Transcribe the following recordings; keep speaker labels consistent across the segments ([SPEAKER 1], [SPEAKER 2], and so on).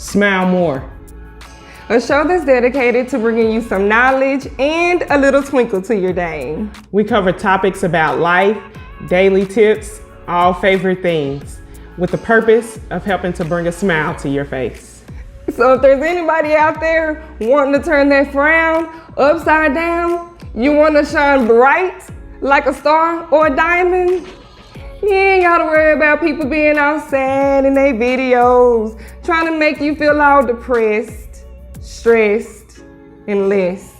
[SPEAKER 1] Smile More.
[SPEAKER 2] A show that's dedicated to bringing you some knowledge and a little twinkle to your day.
[SPEAKER 1] We cover topics about life, daily tips, all favorite things, with the purpose of helping to bring a smile to your face.
[SPEAKER 2] So if there's anybody out there wanting to turn that frown upside down, you want to shine bright like a star or a diamond, you ain't gotta worry about people being all sad in their videos, trying to make you feel all depressed, stressed, and less.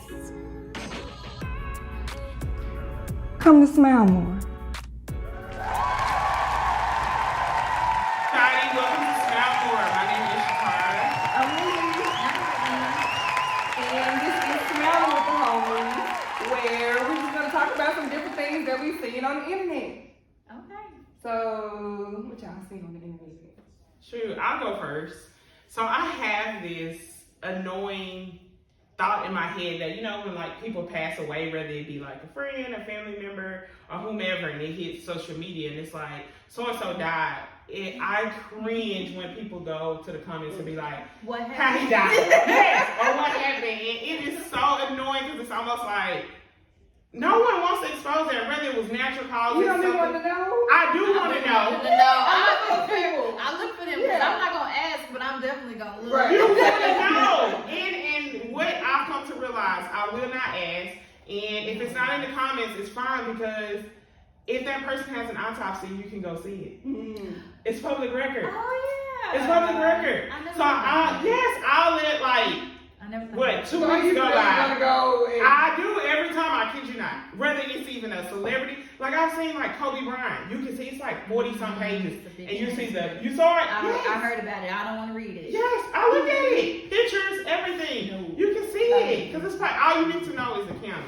[SPEAKER 2] Come to Smile More.
[SPEAKER 1] Hi, welcome to Smile More. My name is Shakara.
[SPEAKER 2] And this is Smile with the Homies, where we're just gonna talk about some different things that we've seen on the internet.
[SPEAKER 3] Okay.
[SPEAKER 2] So, what y'all seen on the internet?
[SPEAKER 1] Shoot, I'll go first. So I have this annoying thought in my head that, you know, when like people pass away, whether it be like a friend, a family member, or whomever, and it hits social media and it's like, so-and-so died. I cringe when people go to the comments and be like,
[SPEAKER 3] What
[SPEAKER 1] how
[SPEAKER 3] happened?
[SPEAKER 1] he died. Yes, or what happened. And it is so annoying because it's almost like, no one wants to expose that, whether it was natural causes.
[SPEAKER 2] You don't even want to know?
[SPEAKER 1] I do want to know.
[SPEAKER 3] I look for them, but I'm not gonna ask, but I'm definitely gonna look.
[SPEAKER 2] Right.
[SPEAKER 1] You want to know. And what I've come to realize, I will not ask. And if it's not in the comments, it's fine, because if that person has an autopsy, you can go see it.
[SPEAKER 2] Mm.
[SPEAKER 1] It's public record.
[SPEAKER 3] Oh yeah.
[SPEAKER 1] It's public record. So I'll let like,
[SPEAKER 3] I never thought
[SPEAKER 1] what, 2
[SPEAKER 2] So
[SPEAKER 1] weeks
[SPEAKER 2] you
[SPEAKER 1] go
[SPEAKER 2] really
[SPEAKER 1] by.
[SPEAKER 2] gonna go and
[SPEAKER 1] I do every time, I kid you not. Whether it's even a celebrity, like I've seen like Kobe Bryant. You can see it's like 40 some pages, and you see you saw it. Yes.
[SPEAKER 3] I heard about it. I don't want to read it.
[SPEAKER 1] Yes, I look at it. Pictures, everything.
[SPEAKER 3] No.
[SPEAKER 1] You can see it, because it's like all you need to know is the county.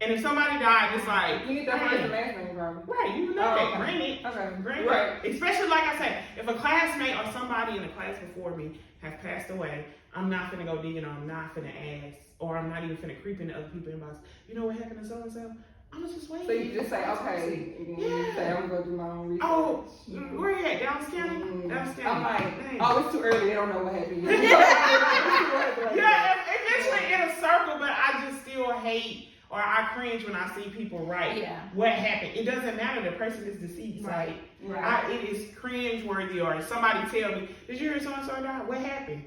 [SPEAKER 1] And if somebody died, it's like,
[SPEAKER 2] you need the first and last name, bro.
[SPEAKER 1] right, you know that. Granted.
[SPEAKER 2] Okay.
[SPEAKER 1] Granted.
[SPEAKER 2] Right.
[SPEAKER 1] Especially like I said, if a classmate or somebody in the class before me has passed away, I'm not finna go digging, or I'm not finna ask, or I'm not even finna creep into other people's inbox. You know what happened to so and so? I'm gonna just wait.
[SPEAKER 2] So you just say, okay, and then you say, I'm gonna do my own research.
[SPEAKER 1] Oh, where you at? Dallas County?
[SPEAKER 2] Mm.
[SPEAKER 1] Dallas County.
[SPEAKER 2] I'm like,
[SPEAKER 1] Dang.
[SPEAKER 2] oh, it's too early. They don't know what happened yet.
[SPEAKER 1] Yeah, eventually in a circle, but I just still hate, or I cringe when I see people write what happened. It doesn't matter, the person is deceased.
[SPEAKER 2] Right.
[SPEAKER 1] Like, it is cringe worthy, or somebody tell me, did you hear so-and-so died? What happened?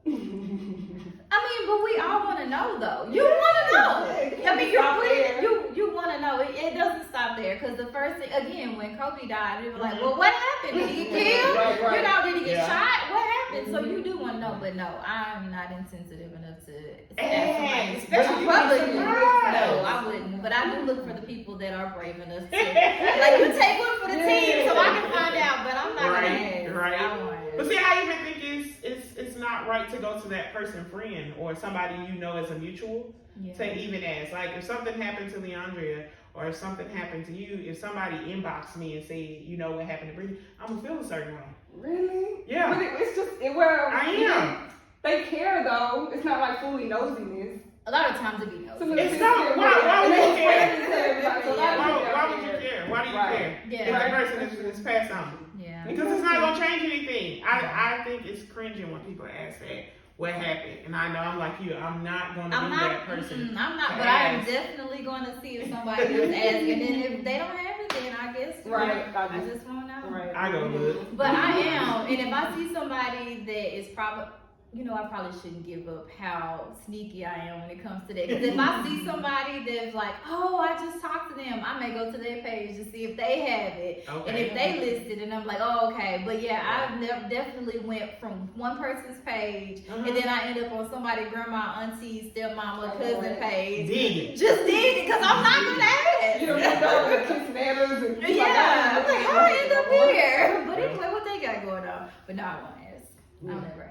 [SPEAKER 3] I mean, but we all want to know, though. You want to know. I mean, you want to know. It doesn't stop there, because the first thing, again, when Kobe died, it was like, well, what happened? Did he get killed?
[SPEAKER 2] Right.
[SPEAKER 3] You know, did he get shot? What happened? So you do want to know, but no, I'm not insensitive enough to ask somebody, especially publicly. No, I wouldn't. But I do look for the people that are brave enough to, like, you take one for the team so I can find out, but I'm not going to ask.
[SPEAKER 1] Right.
[SPEAKER 3] I won't ask.
[SPEAKER 1] But see, I even think it's not right to go to that person friend or somebody you know as a mutual to even ask. Like, if something happened to Leandria, or if something happened to you, if somebody inboxed me and said, you know what happened to Brittany, I'm gonna feel a certain way.
[SPEAKER 2] Really?
[SPEAKER 1] Yeah.
[SPEAKER 2] But it's just, well,
[SPEAKER 1] I am.
[SPEAKER 2] They care though. It's not like fully nosiness.
[SPEAKER 3] A lot of times it be nosy.
[SPEAKER 1] It's not. Why would you care?
[SPEAKER 2] Why
[SPEAKER 1] Why would you care? Why do you care?
[SPEAKER 3] Yeah.
[SPEAKER 1] If the person is passed on.
[SPEAKER 3] Yeah.
[SPEAKER 1] Because it's not gonna change anything. I think it's cringing when people ask that, what happened? And I know I'm like you, I'm not gonna be that person.
[SPEAKER 3] I'm not, but I am definitely going to see if somebody is asking. And then if they don't have it, then I guess I just won't know.
[SPEAKER 2] Right.
[SPEAKER 1] I go look.
[SPEAKER 3] But I am, and if I see somebody that is probably, you know, I probably shouldn't give up how sneaky I am when it comes to that. Because if I see somebody that's like, oh, I just talked to them, I may go to their page to see if they have it.
[SPEAKER 1] Okay.
[SPEAKER 3] And if they listed, and I'm like, oh, okay. But yeah, I've definitely went from one person's page, and then I end up on somebody, grandma, auntie, stepmama, cousin page.
[SPEAKER 1] Digging.
[SPEAKER 3] Just digging, because I'm not going to ask.
[SPEAKER 2] You don't know the kiss matters and
[SPEAKER 3] Yeah, I'm like, how I end up here? But anyway, what they got going on? But no, I won't ask. I'll never ask.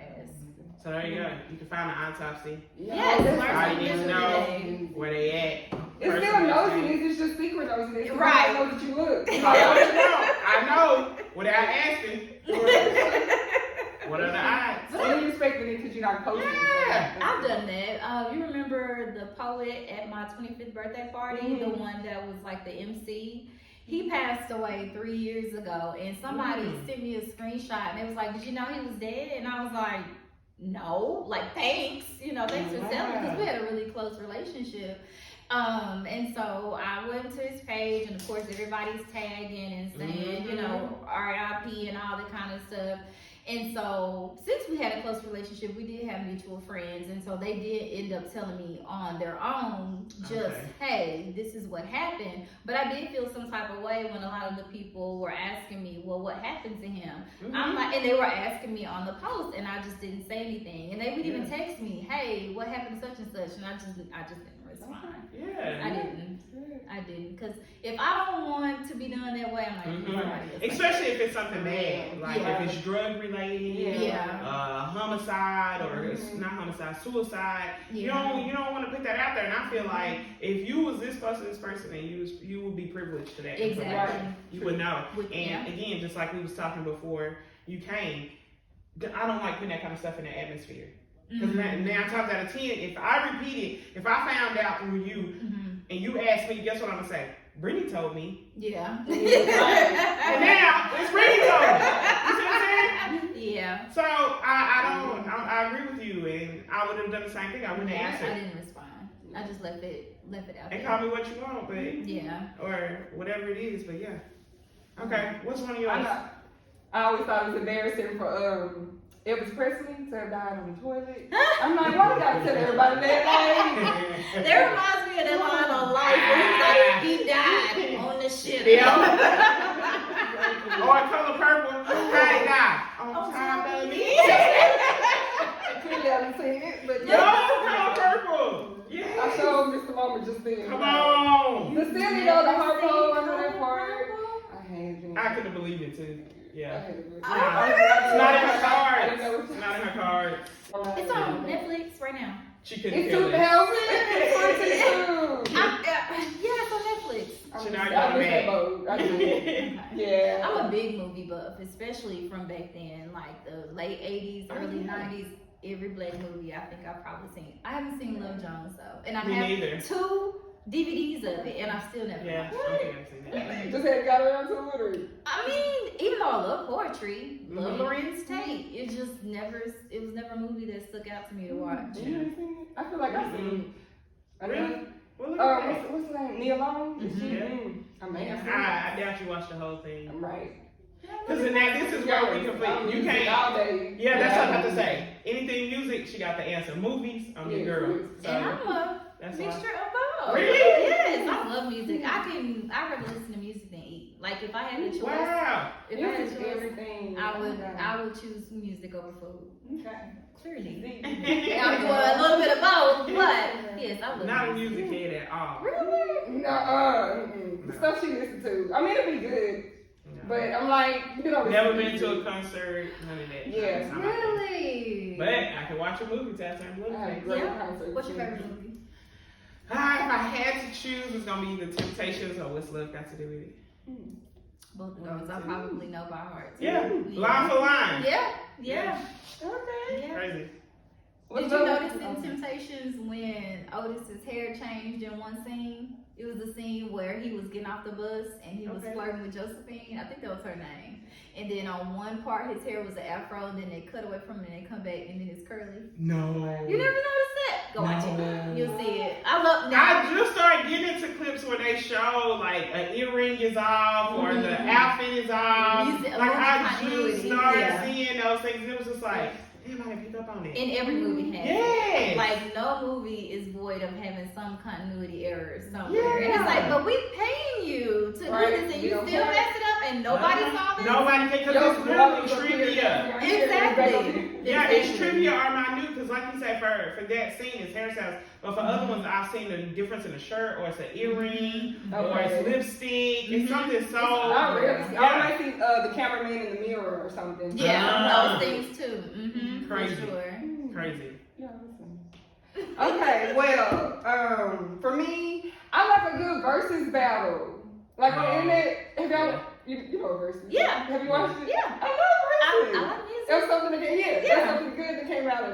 [SPEAKER 1] So there you go. You can find an autopsy.
[SPEAKER 3] Yes,
[SPEAKER 1] I need to know where they at.
[SPEAKER 2] It's still nosiness, it's just secret nosiness.
[SPEAKER 3] Right.
[SPEAKER 2] I know that you look.
[SPEAKER 1] I know without asking. What are the odds?
[SPEAKER 2] So you expecting it because you're not posting.
[SPEAKER 1] Yeah.
[SPEAKER 3] I've done that. You remember the poet at my 25th birthday party, the one that was like the MC? He passed away 3 years ago, and somebody sent me a screenshot, and it was like, "Did you know he was dead?" And I was like, "No." Like, thanks, thanks for telling me, because we had a really close relationship. And so I went to his page, and of course everybody's tagging and saying, RIP and all that kind of stuff. And so, since we had a close relationship, we did have mutual friends, and so they did end up telling me on their own, hey, this is what happened. But I did feel some type of way when a lot of the people were asking me, well, what happened to him? I'm like, and they were asking me on the post, and I just didn't say anything. And they would even text me, hey, what happened to such and such? And I just didn't respond. I didn't, because if I don't want to be done that way, I'm like,
[SPEAKER 1] especially if it's something bad, like if it's drug related, homicide, or it's not homicide, suicide. You don't want to put that out there. And I feel like if you was this person, and you would be privileged to that.
[SPEAKER 3] Exactly.
[SPEAKER 1] You would know. And again, just like we was talking before you came, I don't like putting that kind of stuff in the atmosphere. Because 9 times out of 10, if I repeat it, if I found out through you, and you ask me, guess what I'm gonna say? Brittany told me.
[SPEAKER 3] Yeah.
[SPEAKER 1] And now it's Brittany told me. You see what I'm saying?
[SPEAKER 3] Yeah.
[SPEAKER 1] So I agree with you, and I would have done the same thing. I wouldn't have answered.
[SPEAKER 3] I didn't respond. I just left it out.
[SPEAKER 1] And call me what you want, but or whatever it is, but yeah. Okay, what's one of yours?
[SPEAKER 2] I always thought it was embarrassing for Elvis Presley to have died on the toilet. I'm like, why do I tell everybody that?
[SPEAKER 3] That reminds me of that line on Life where he died on the shit.
[SPEAKER 1] Or Color Purple, how he died on top of me.
[SPEAKER 2] Clearly I didn't see it, but
[SPEAKER 1] Color Purple. Yeah.
[SPEAKER 2] I showed Mr. Mama just then.
[SPEAKER 1] Come on.
[SPEAKER 2] The silly though, the heart pole under that part.
[SPEAKER 1] I couldn't believe it too. Yeah.
[SPEAKER 2] It's
[SPEAKER 1] not in her cards. It's not in her cards.
[SPEAKER 3] It's on Netflix right now.
[SPEAKER 1] She couldn't
[SPEAKER 2] It's
[SPEAKER 1] feel it.
[SPEAKER 2] 2022.
[SPEAKER 3] It's on Netflix.
[SPEAKER 1] Yeah.
[SPEAKER 3] I'm a big movie buff, especially from back then, like the late 80s, early 90s. Every black movie I think I've probably seen. I haven't seen Love Jones though, and I have 2 DVDs of it, and I still never watched it.
[SPEAKER 2] Just had got around to it, or?
[SPEAKER 3] I mean, even though I love poetry, love Lorenz Tate, it was never a movie that stuck out to me to watch.
[SPEAKER 2] I feel like I've seen it.
[SPEAKER 1] Really?
[SPEAKER 2] What's the name? Nia Long?
[SPEAKER 1] I doubt you watched the whole thing.
[SPEAKER 2] I'm right.
[SPEAKER 1] Because now this is where we complete. You can't.
[SPEAKER 2] All day.
[SPEAKER 1] Yeah, that's what I have to say. Anything music, she got the answer. Movies, I'm your girl. So,
[SPEAKER 3] and I'm a mixture of both.
[SPEAKER 1] Really?
[SPEAKER 3] Yes, I love music. I'd rather listen to music than eat. Like if I had a choice, if I had a choice,
[SPEAKER 2] everything.
[SPEAKER 3] I would choose music over food.
[SPEAKER 2] Okay.
[SPEAKER 3] Clearly. I'm doing a little bit of both, but yes, I love
[SPEAKER 1] not a music head at all.
[SPEAKER 3] Really?
[SPEAKER 2] No. The stuff she listens to. I mean, it'd be good. But I'm like,
[SPEAKER 1] never been to a concert, none of that.
[SPEAKER 2] Yeah.
[SPEAKER 3] Really?
[SPEAKER 1] But I can watch a movie till I turn blue.
[SPEAKER 3] What's your favorite movie?
[SPEAKER 1] If I had to choose, it's gonna be The Temptations or What's Love Got to Do with It.
[SPEAKER 3] Both of those I probably know by heart.
[SPEAKER 1] Yeah, line for line.
[SPEAKER 3] Yeah.
[SPEAKER 2] Okay.
[SPEAKER 3] Yeah.
[SPEAKER 1] Crazy.
[SPEAKER 3] Did you notice in Temptations when Otis's hair changed in one scene? It was the scene where he was getting off the bus and he was flirting with Josephine. I think that was her name. And then on one part, his hair was an afro, and then they cut away from it and they come back, and then it's curly.
[SPEAKER 1] No.
[SPEAKER 3] You never noticed that? Go watch it. You'll see it.
[SPEAKER 1] I just started getting into clips where they show like an earring is off or the outfit is off. I just started seeing those things. It was just like, damn, I didn't pick up on it.
[SPEAKER 3] And every movie has
[SPEAKER 1] it.
[SPEAKER 3] Like no movie is void of having some continuity errors somewhere. And it's like, but we paying you to do this, and you still mess it up, and nobody saw this.
[SPEAKER 1] Nobody can, because it's literally trivia.
[SPEAKER 3] Exactly.
[SPEAKER 1] Yeah, it's trivia are minute, because like you said, for that scene, it's hairstyles. But for other ones, I've seen the difference in a shirt, or it's an earring, or it's lipstick. It's something so.
[SPEAKER 2] I see the cameraman in the mirror or something.
[SPEAKER 3] Yeah, those things too.
[SPEAKER 1] Crazy.
[SPEAKER 3] For sure.
[SPEAKER 1] Crazy.
[SPEAKER 2] Yeah, okay, well, for me, I like a good versus battle. Like on the internet, have y'all, you know versus?
[SPEAKER 3] Yeah.
[SPEAKER 2] Have you watched it?
[SPEAKER 3] Yeah.
[SPEAKER 2] I love versus.
[SPEAKER 3] I like music.
[SPEAKER 2] That's something that that's something good that came out of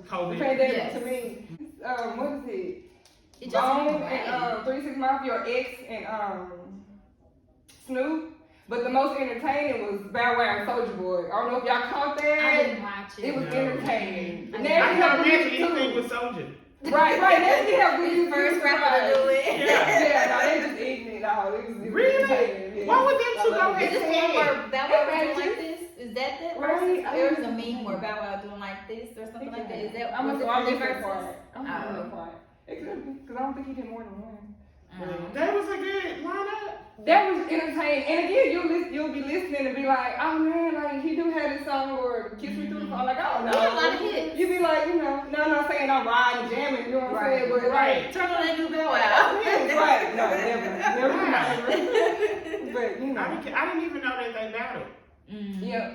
[SPEAKER 1] COVID.
[SPEAKER 2] the pandemic to me. What is it?
[SPEAKER 3] It just
[SPEAKER 2] Bone and 36 Mafia or X and Snoop. But the most entertaining was Bow Wow and Soulja Boy. I don't know if y'all caught that.
[SPEAKER 3] I didn't watch it.
[SPEAKER 2] It was entertaining.
[SPEAKER 1] I can't imagine anything with Soulja.
[SPEAKER 2] Right. That's how we
[SPEAKER 3] First rapper to do it.
[SPEAKER 2] Yeah, no, they just eating it all. It was
[SPEAKER 1] Really?
[SPEAKER 2] entertaining. Yeah.
[SPEAKER 1] Why would them two go
[SPEAKER 3] Is
[SPEAKER 1] head
[SPEAKER 3] this
[SPEAKER 1] to
[SPEAKER 3] the one where
[SPEAKER 1] head?
[SPEAKER 3] Bow Wow was doing like this? Is that the
[SPEAKER 2] Right.
[SPEAKER 3] versus? There was a meme where Bow Wow doing like this or something like that. Is that
[SPEAKER 2] I'm
[SPEAKER 3] was it
[SPEAKER 2] gonna
[SPEAKER 3] the
[SPEAKER 2] look that
[SPEAKER 3] versus?
[SPEAKER 2] part. I'm gonna look that part. It could be, because I don't think he did more than one.
[SPEAKER 1] That was a good lineup.
[SPEAKER 2] That was entertaining. And again, you'll be listening and be like, oh man, like he do have this song or Kiss Me Through the Phone. Like, I don't know.
[SPEAKER 3] He had a lot of hits.
[SPEAKER 2] You be like, no, I'm not saying I'm riding, jamming, you know what I'm saying? But
[SPEAKER 1] Right.
[SPEAKER 3] Turn on that new Bow Wow.
[SPEAKER 2] right. No, never. But, you know.
[SPEAKER 1] I didn't even know that they battled.
[SPEAKER 2] Yeah.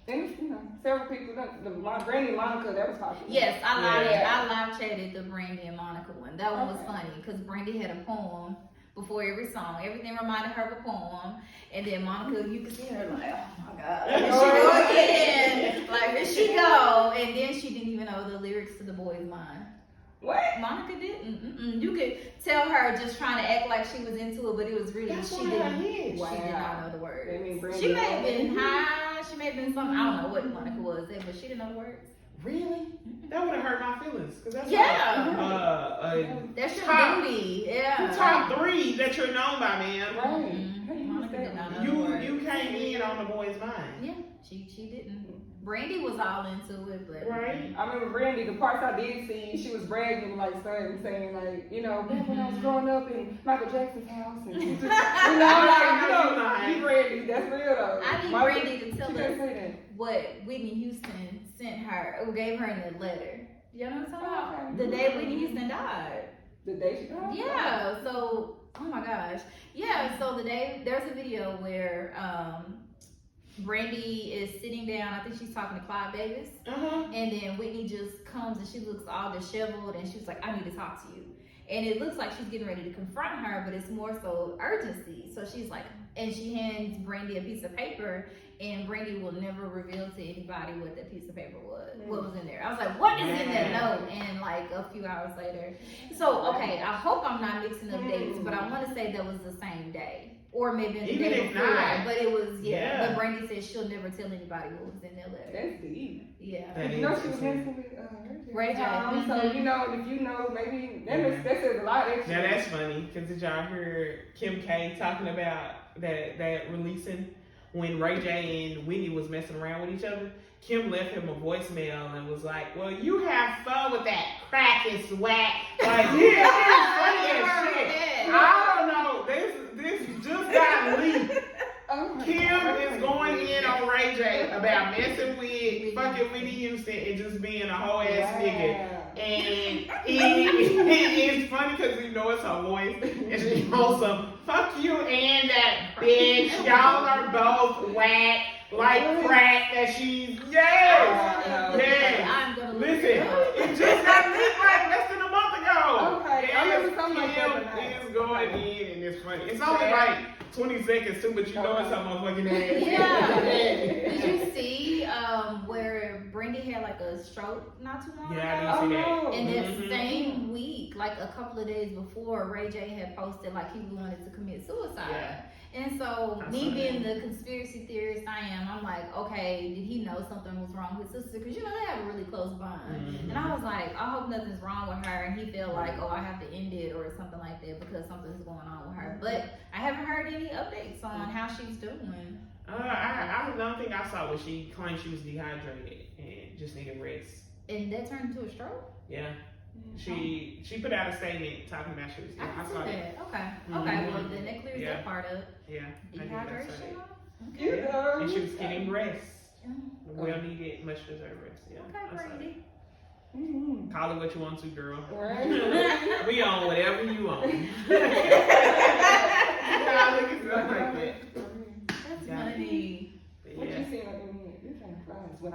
[SPEAKER 2] And, several people, my Brandy and Monica, that was popular.
[SPEAKER 3] Yes, I live chatted the Brandy and Monica one. That one was funny because Brandy had a poem before every song. Everything reminded her of a poem. And then Monica, you could see her like, oh my God. Here she go again. Like, here she go. And then she didn't even know the lyrics to The Boy's Mind.
[SPEAKER 2] What?
[SPEAKER 3] Monica didn't. You could tell her just trying to act like she was into it, but it was really,
[SPEAKER 1] That's
[SPEAKER 3] she
[SPEAKER 1] one of her
[SPEAKER 3] didn't.
[SPEAKER 1] hits.
[SPEAKER 3] She did not know the words.
[SPEAKER 2] I mean, Brandy
[SPEAKER 3] She may have
[SPEAKER 2] and
[SPEAKER 3] been high. She may have been something. I don't know what Monica was, but she didn't know the words.
[SPEAKER 1] Really? That would have hurt my feelings. Cause that's
[SPEAKER 3] That's your
[SPEAKER 1] top,
[SPEAKER 3] duty. Yeah.
[SPEAKER 1] top 3 that you're known by, man.
[SPEAKER 2] Right.
[SPEAKER 3] Monica did not know the words.
[SPEAKER 1] You came in on The Boy's Mind.
[SPEAKER 3] Yeah, she didn't. Brandy was all into it, but
[SPEAKER 1] Right.
[SPEAKER 2] I remember Brandy, the parts I did see, she was bragging like saying like, back when I was growing up in Michael Jackson's house and she just, you Brandy, that's real though.
[SPEAKER 3] I need Brandy to tell
[SPEAKER 2] she
[SPEAKER 3] us
[SPEAKER 2] can't say that.
[SPEAKER 3] what Whitney Houston sent her, or gave her in the letter. You know what I'm talking about?
[SPEAKER 2] Okay.
[SPEAKER 3] The day Whitney Houston died.
[SPEAKER 2] The day she died?
[SPEAKER 3] Yeah, so, oh my gosh. Yeah, so the day, there's a video where Brandy is sitting down, I think she's talking to Clive Davis, and then Whitney just comes and she looks all disheveled and she's like, I need to talk to you. And it looks like she's getting ready to confront her, but it's more so urgency. So she's like, and she hands Brandy a piece of paper, and Brandy will never reveal to anybody what that piece of paper was, what was in there. I was like, what is in that note? And like a few hours later. So, okay, I hope I'm not mixing up dates, but I want to say that was the same day. Or maybe the
[SPEAKER 1] Even
[SPEAKER 3] day
[SPEAKER 1] if
[SPEAKER 3] before.
[SPEAKER 1] not.
[SPEAKER 3] But it was, but Brandy said she'll never tell anybody what was in that letter.
[SPEAKER 2] That's deep.
[SPEAKER 3] Yeah.
[SPEAKER 1] That
[SPEAKER 2] You know
[SPEAKER 1] is
[SPEAKER 2] she was
[SPEAKER 1] insane.
[SPEAKER 2] dancing with
[SPEAKER 3] Ray J.
[SPEAKER 2] So if you know, maybe that says a lot. Actually.
[SPEAKER 1] Now that's funny, because did y'all hear Kim K talking about that releasing when Ray J and Whitney was messing around with each other? Kim left him a voicemail and was like, well, you have fun with that crack and swag. Like, yeah, it's funny as shit. I don't know. This just got leaked. Kim is going in on Ray J about messing with fucking Whitney Houston and just being a whole ass nigga. And it's funny because it's her voice and she goes some, fuck you and that bitch. Y'all are both whack like crack that she's,
[SPEAKER 3] I'm gonna
[SPEAKER 1] Listen, it just got leaked like less than a month ago.
[SPEAKER 2] Okay, I remember something like that.
[SPEAKER 1] Kim is going in and it's funny. It's only like 20 seconds too, but you know it's her motherfucking ass.
[SPEAKER 3] Yeah. Did you see where Brandy had like a stroke not too long ago?
[SPEAKER 1] Yeah, I didn't see that.
[SPEAKER 3] And that same week, like a couple of days before, Ray J had posted like he wanted to commit suicide.
[SPEAKER 1] Yeah.
[SPEAKER 3] And so, me being the conspiracy theorist I am, I'm like, okay, did he know something was wrong with his sister? Because, they have a really close bond. And I was like, I hope nothing's wrong with her. And he felt like, I have to end it or something like that because something's going on with her. But I haven't heard any updates on how she's doing.
[SPEAKER 1] I don't think I saw what she claimed she was dehydrated and just needed rest.
[SPEAKER 3] And that turned into a stroke?
[SPEAKER 1] Yeah. She put out a statement talking about she was
[SPEAKER 3] I saw that. Okay.
[SPEAKER 1] Mhm.
[SPEAKER 3] Okay, well then that clears that part up.
[SPEAKER 1] Yeah. I did
[SPEAKER 3] Dehydration?
[SPEAKER 2] You know.
[SPEAKER 1] And she was getting rest.
[SPEAKER 3] Yeah.
[SPEAKER 1] Well needed, much deserved rest. Yeah.
[SPEAKER 3] Okay,
[SPEAKER 1] I saw
[SPEAKER 3] Brandy.
[SPEAKER 2] Mm-hmm.
[SPEAKER 1] Call it what you want to, girl.
[SPEAKER 2] Right.
[SPEAKER 1] We on whatever you want. Nah, look at stuff like that.
[SPEAKER 3] That's funny.
[SPEAKER 2] What
[SPEAKER 1] Yeah.
[SPEAKER 2] you see on the internet? You're trying to flies when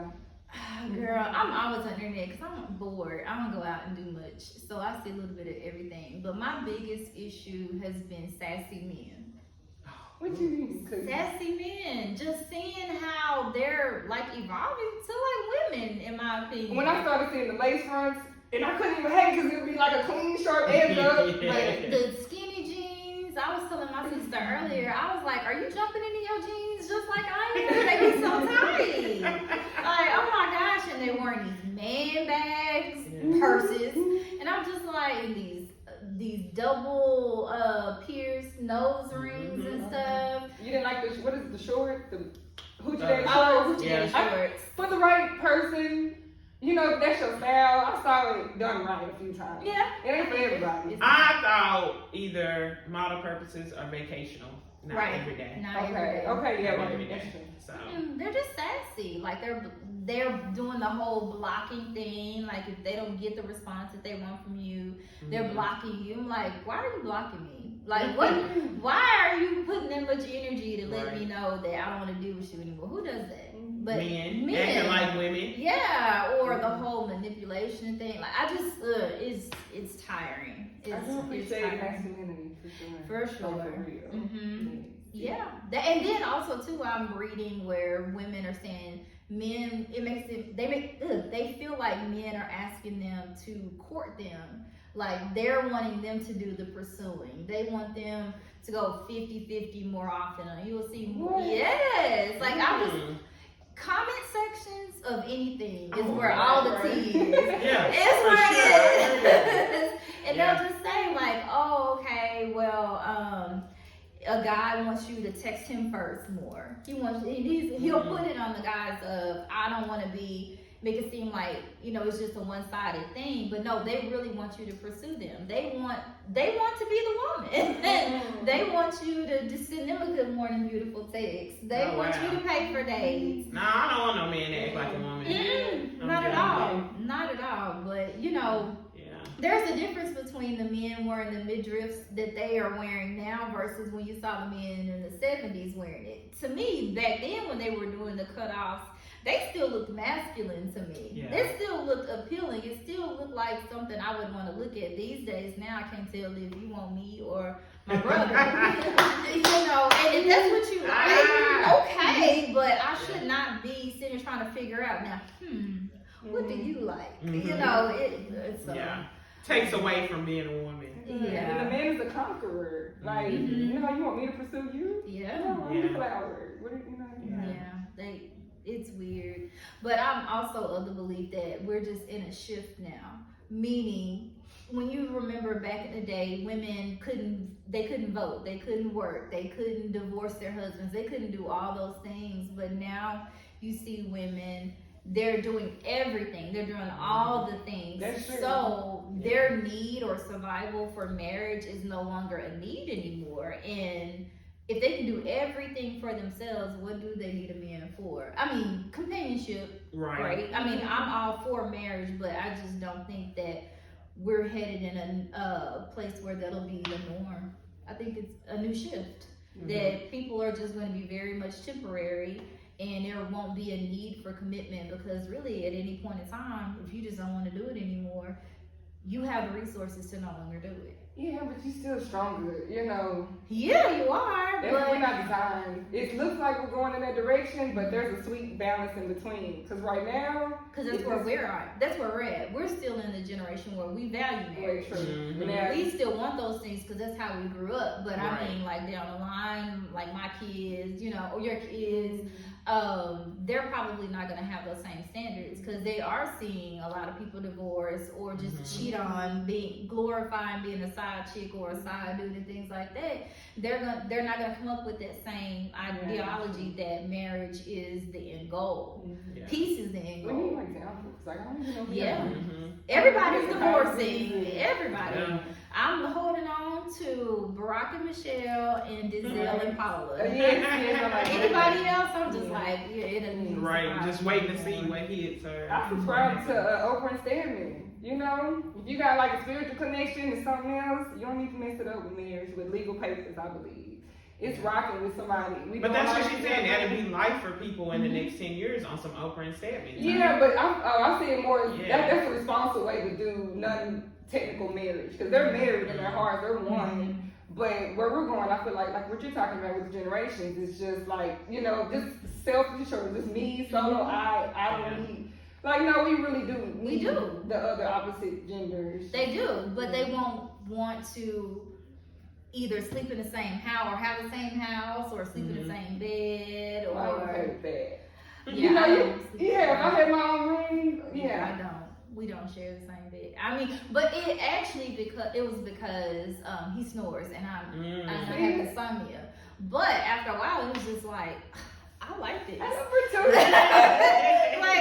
[SPEAKER 3] Girl, I'm always on the internet because I'm bored. I don't go out and do much. So I see a little bit of everything. But my biggest issue has been sassy men.
[SPEAKER 2] What you mean?
[SPEAKER 3] Sassy men. Just seeing how they're like evolving to like women, in my opinion.
[SPEAKER 2] When I started seeing the lace fronts, and I couldn't even hate because it would be like a clean shirt edge up.
[SPEAKER 1] Yeah.
[SPEAKER 2] But
[SPEAKER 3] The skinny jeans jeans. I was telling my sister earlier, I was like, are you jumping into your jeans just like I am? They be so tight. Like, oh my gosh. And they're wearing these man bags, purses. And I'm just like, these double pierced nose rings and stuff.
[SPEAKER 2] You didn't like what is the short? The hoochie daddy shorts?
[SPEAKER 3] Oh, hoochie daddy shorts.
[SPEAKER 2] For the right person, you know, if that's your style, I saw it done right a few times.
[SPEAKER 3] Yeah.
[SPEAKER 2] It ain't for everybody.
[SPEAKER 1] I thought either model purposes or vacational, not
[SPEAKER 3] Right.
[SPEAKER 1] every day.
[SPEAKER 3] Not every day.
[SPEAKER 2] Okay, yeah,
[SPEAKER 1] Not every
[SPEAKER 2] right.
[SPEAKER 1] day. So
[SPEAKER 3] They're just sassy. Like they're doing the whole blocking thing. Like if they don't get the response that they want from you, they're blocking you. I'm like, why are you blocking me? Like what? Why are you putting that much energy to let me know that I don't want to do with you anymore? Who does that? But
[SPEAKER 1] men acting like women.
[SPEAKER 3] Yeah, or the whole manipulation thing. Like I just, it's tiring.
[SPEAKER 2] I do appreciate masculinity for sure.
[SPEAKER 3] For sure.
[SPEAKER 2] For real.
[SPEAKER 3] Yeah, and then also too, I'm reading where women are saying men. They feel like men are asking them to court them. Like they're wanting them to do the pursuing. They want them to go 50-50 more often. You'll see more. Yes, like I just. Comment sections of anything is where all the tea is.
[SPEAKER 1] Yeah,
[SPEAKER 3] it's where it is. And
[SPEAKER 1] Yeah.
[SPEAKER 3] they'll just say like, oh, okay, well, a guy wants you to text him first more. He'll put it on the guise of, I don't want to make it seem like, you know, it's just a one-sided thing. But no, they really want you to pursue them. They want to be the woman. They want you to just send them a good morning, beautiful text. They want you to pay for dates.
[SPEAKER 1] No, I don't want no man to act like a woman.
[SPEAKER 3] Not at all. Not at all. But, you know, there's a difference between the men wearing the midriffs that they are wearing now versus when you saw the men in the 70s wearing it. To me, back then when they were doing the cutoffs, they still looked masculine to me.
[SPEAKER 1] Yeah.
[SPEAKER 3] They still looked appealing. It still looked like something I would want to look at. These days, now I can't tell if you want me or my brother. You know, and if that's what you like, okay, but I should not be sitting trying to figure out now, what do you like? You know, it's
[SPEAKER 1] takes away from being a woman.
[SPEAKER 2] And the man is a conqueror. Like, you know, you want me to pursue you?
[SPEAKER 3] Yeah.
[SPEAKER 2] I'm the flower. What do you know?
[SPEAKER 3] It's weird. But I'm also of the belief that we're just in a shift now. Meaning, when you remember back in the day, women couldn't vote, they couldn't work, they couldn't divorce their husbands, they couldn't do all those things. But now you see women, they're doing everything. They're doing all the things. So their need or survival for marriage is no longer a need anymore. And if they can do everything for themselves, what do they need a man for? I mean, companionship, right? I mean, I'm all for marriage, but I just don't think that we're headed in a place where that'll be the norm. I think it's a new shift, that people are just going to be very much temporary, and there won't be a need for commitment, because really at any point in time, if you just don't want to do it anymore, you have the resources to no longer do it.
[SPEAKER 2] Yeah, but you're still stronger, you know.
[SPEAKER 3] Yeah, you are.
[SPEAKER 2] But we're not designed. It looks like we're going in that direction, but there's a sweet balance in between. Because right now,
[SPEAKER 3] that's where we're at. That's where we're at. We're still in the generation where we value marriage. We still want those things because that's how we grew up. But I mean, like down the line, like my kids, you know, or your kids, they're probably not going to have those same standards, because they are seeing a lot of people divorce or just cheat on, glorifying being a side chick or a side dude and things like that. They're not going to come up with that same ideology that marriage is the end goal. Peace is the end goal.
[SPEAKER 2] We need examples. Like, I don't even know.
[SPEAKER 3] Everybody's divorcing. Everybody. I'm holding on to Barack and Michelle and Denzel and Paula. Anybody else, I'm just like, it doesn't.
[SPEAKER 1] Right, just waiting to see what hits her.
[SPEAKER 2] I subscribe to Oprah and Stedman. You know, if you got like a spiritual connection to something else, you don't need to mess it up with marriage, with legal papers, I believe. It's rocking with somebody.
[SPEAKER 1] But that's what she's saying. That'll be life for people in the next 10 years on some Oprah and Stedman.
[SPEAKER 2] Yeah, but I see it more. That's a responsible way to do non-technical marriage, because they're married in their hearts. They're one. But where we're going, I feel like what you're talking about with the generations is just like, you know, just selfish or just me, solo. I don't need. Like, no, we really do.
[SPEAKER 3] We do.
[SPEAKER 2] The other opposite genders.
[SPEAKER 3] They do, but they won't want to either sleep in the same house or have the same house or sleep in the same bed or.
[SPEAKER 2] I don't play with that.
[SPEAKER 3] Yeah,
[SPEAKER 2] If I
[SPEAKER 3] I
[SPEAKER 2] had my own room,
[SPEAKER 3] I don't. We don't share the same bed. I mean, but it actually was because he snores and I have insomnia. But after a while, it was just like, I like this. Like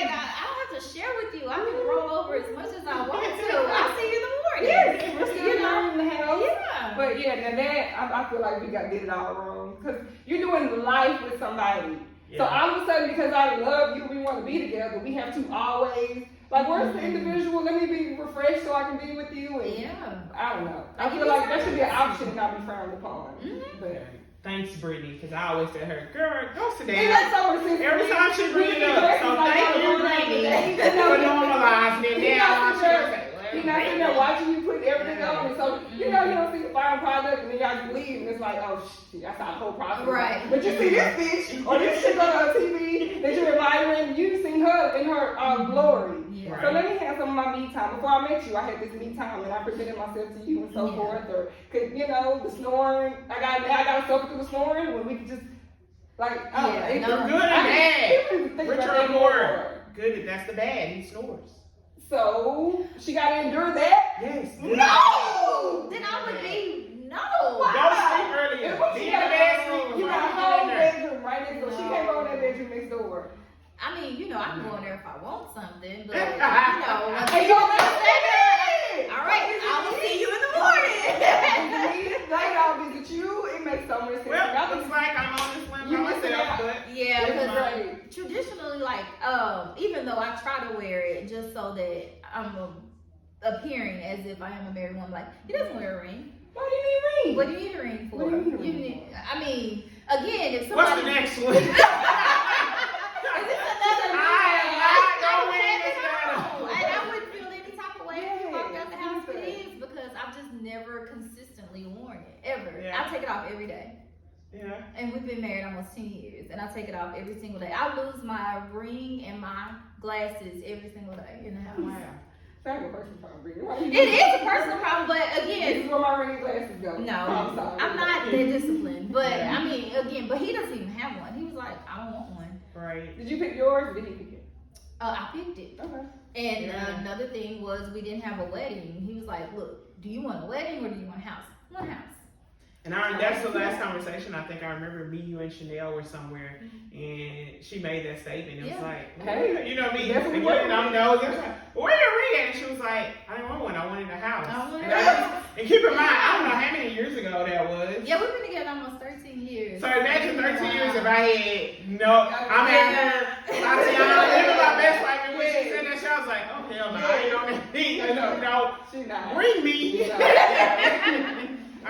[SPEAKER 3] I don't have to share with you. I can roll over as much as I want to. I'll see you in the morning.
[SPEAKER 2] Yes, we're still in the house.
[SPEAKER 3] Yeah.
[SPEAKER 2] But yeah, now that I feel like we did it all wrong because you're doing life with somebody.
[SPEAKER 1] Yeah.
[SPEAKER 2] So all of a sudden, because I love you, we want to be together. We have to always like, where's the individual? Let me be refreshed so I can be with you. And
[SPEAKER 3] Yeah.
[SPEAKER 2] I don't know. I feel like that should be an option and not be frowned upon. But
[SPEAKER 1] thanks, Brittany, because I always tell her, girl, go sit down.
[SPEAKER 2] every
[SPEAKER 1] Every time she brings it up. So thank you, Brittany, for normalizing it now.
[SPEAKER 2] He's not sitting there watching you put everything on, and so you don't see the final product, and then y'all leave, and it's like, oh shit, that's our whole process.
[SPEAKER 3] Right.
[SPEAKER 2] But you see this bitch or this shit on TV that you're admiring, you've seen her in her glory.
[SPEAKER 3] Yeah.
[SPEAKER 2] So let me have some of my me time. Before I met you, I had this me time, and I presented myself to you and so forth. Or could the snoring? I got suffer through the snoring when we could just like
[SPEAKER 3] Yeah, no.
[SPEAKER 1] Good and bad.
[SPEAKER 2] Which
[SPEAKER 1] Which are more? Good, that's the bad. He snores.
[SPEAKER 2] So she got to endure that.
[SPEAKER 1] Yes.
[SPEAKER 2] No.
[SPEAKER 3] Then I would be no.
[SPEAKER 1] Go sleep earlier. Be in the bedroom.
[SPEAKER 2] You got a whole bedroom right next door. She can't go in that bedroom next door.
[SPEAKER 3] I mean, I can go in there if I want something, but
[SPEAKER 2] Hey, yo,
[SPEAKER 3] all right, I will see you in the morning.
[SPEAKER 2] Like I'll visit you. It makes so much sense.
[SPEAKER 1] Well, looks like I'm on this limb by myself, but
[SPEAKER 3] Yeah, because
[SPEAKER 2] right.
[SPEAKER 3] traditionally, like, even though I try to wear it just so that I'm appearing as if I am a married woman, like, he doesn't wear a ring.
[SPEAKER 2] Why do you need a ring?
[SPEAKER 3] What do you need a ring for?
[SPEAKER 2] What do you need?
[SPEAKER 3] I mean, again, if somebody.
[SPEAKER 1] what's the next one?
[SPEAKER 3] I wouldn't feel any type of way if you walked out the house with it because I've just never consistently worn it ever.
[SPEAKER 1] Yeah.
[SPEAKER 3] I take it off every day.
[SPEAKER 1] Yeah.
[SPEAKER 3] And we've been married almost 10 years, and I take it off every single day. I lose my ring and my glasses every single day in the house.
[SPEAKER 1] Wow.
[SPEAKER 2] That's a personal problem.
[SPEAKER 3] It is a personal problem, but
[SPEAKER 2] This
[SPEAKER 3] again,
[SPEAKER 2] is where my ring and glasses go.
[SPEAKER 3] no,
[SPEAKER 2] I'm sorry.
[SPEAKER 3] I'm not that disciplined. But I mean, again, but he doesn't even have one. He was like, I don't want one.
[SPEAKER 1] Right.
[SPEAKER 2] Did you pick yours or did he pick it?
[SPEAKER 3] I picked it.
[SPEAKER 2] Okay.
[SPEAKER 3] And
[SPEAKER 1] Yeah.
[SPEAKER 3] another thing was we didn't have a wedding. He was like, look, do you want a wedding or do you want a house? One house.
[SPEAKER 1] And that's the last conversation. I think I remember me, you, and Chanel were somewhere, and she made that statement. It was like,
[SPEAKER 2] hey,
[SPEAKER 1] you know me,
[SPEAKER 2] that's
[SPEAKER 1] and
[SPEAKER 2] what
[SPEAKER 1] I'm nosy. I was like, well, where your ring at? And she was like, I didn't want one. I wanted a house. And keep in mind, I don't know how many years ago that was.
[SPEAKER 3] Yeah, we've been together almost 13 years.
[SPEAKER 1] So imagine 13 years if I had I'm at her, Tatiana, living my best life, and when she said that shit, I was like, oh hell no, I ain't on that thing. No,
[SPEAKER 2] She's not.
[SPEAKER 1] bring me.
[SPEAKER 2] She's not.
[SPEAKER 1] I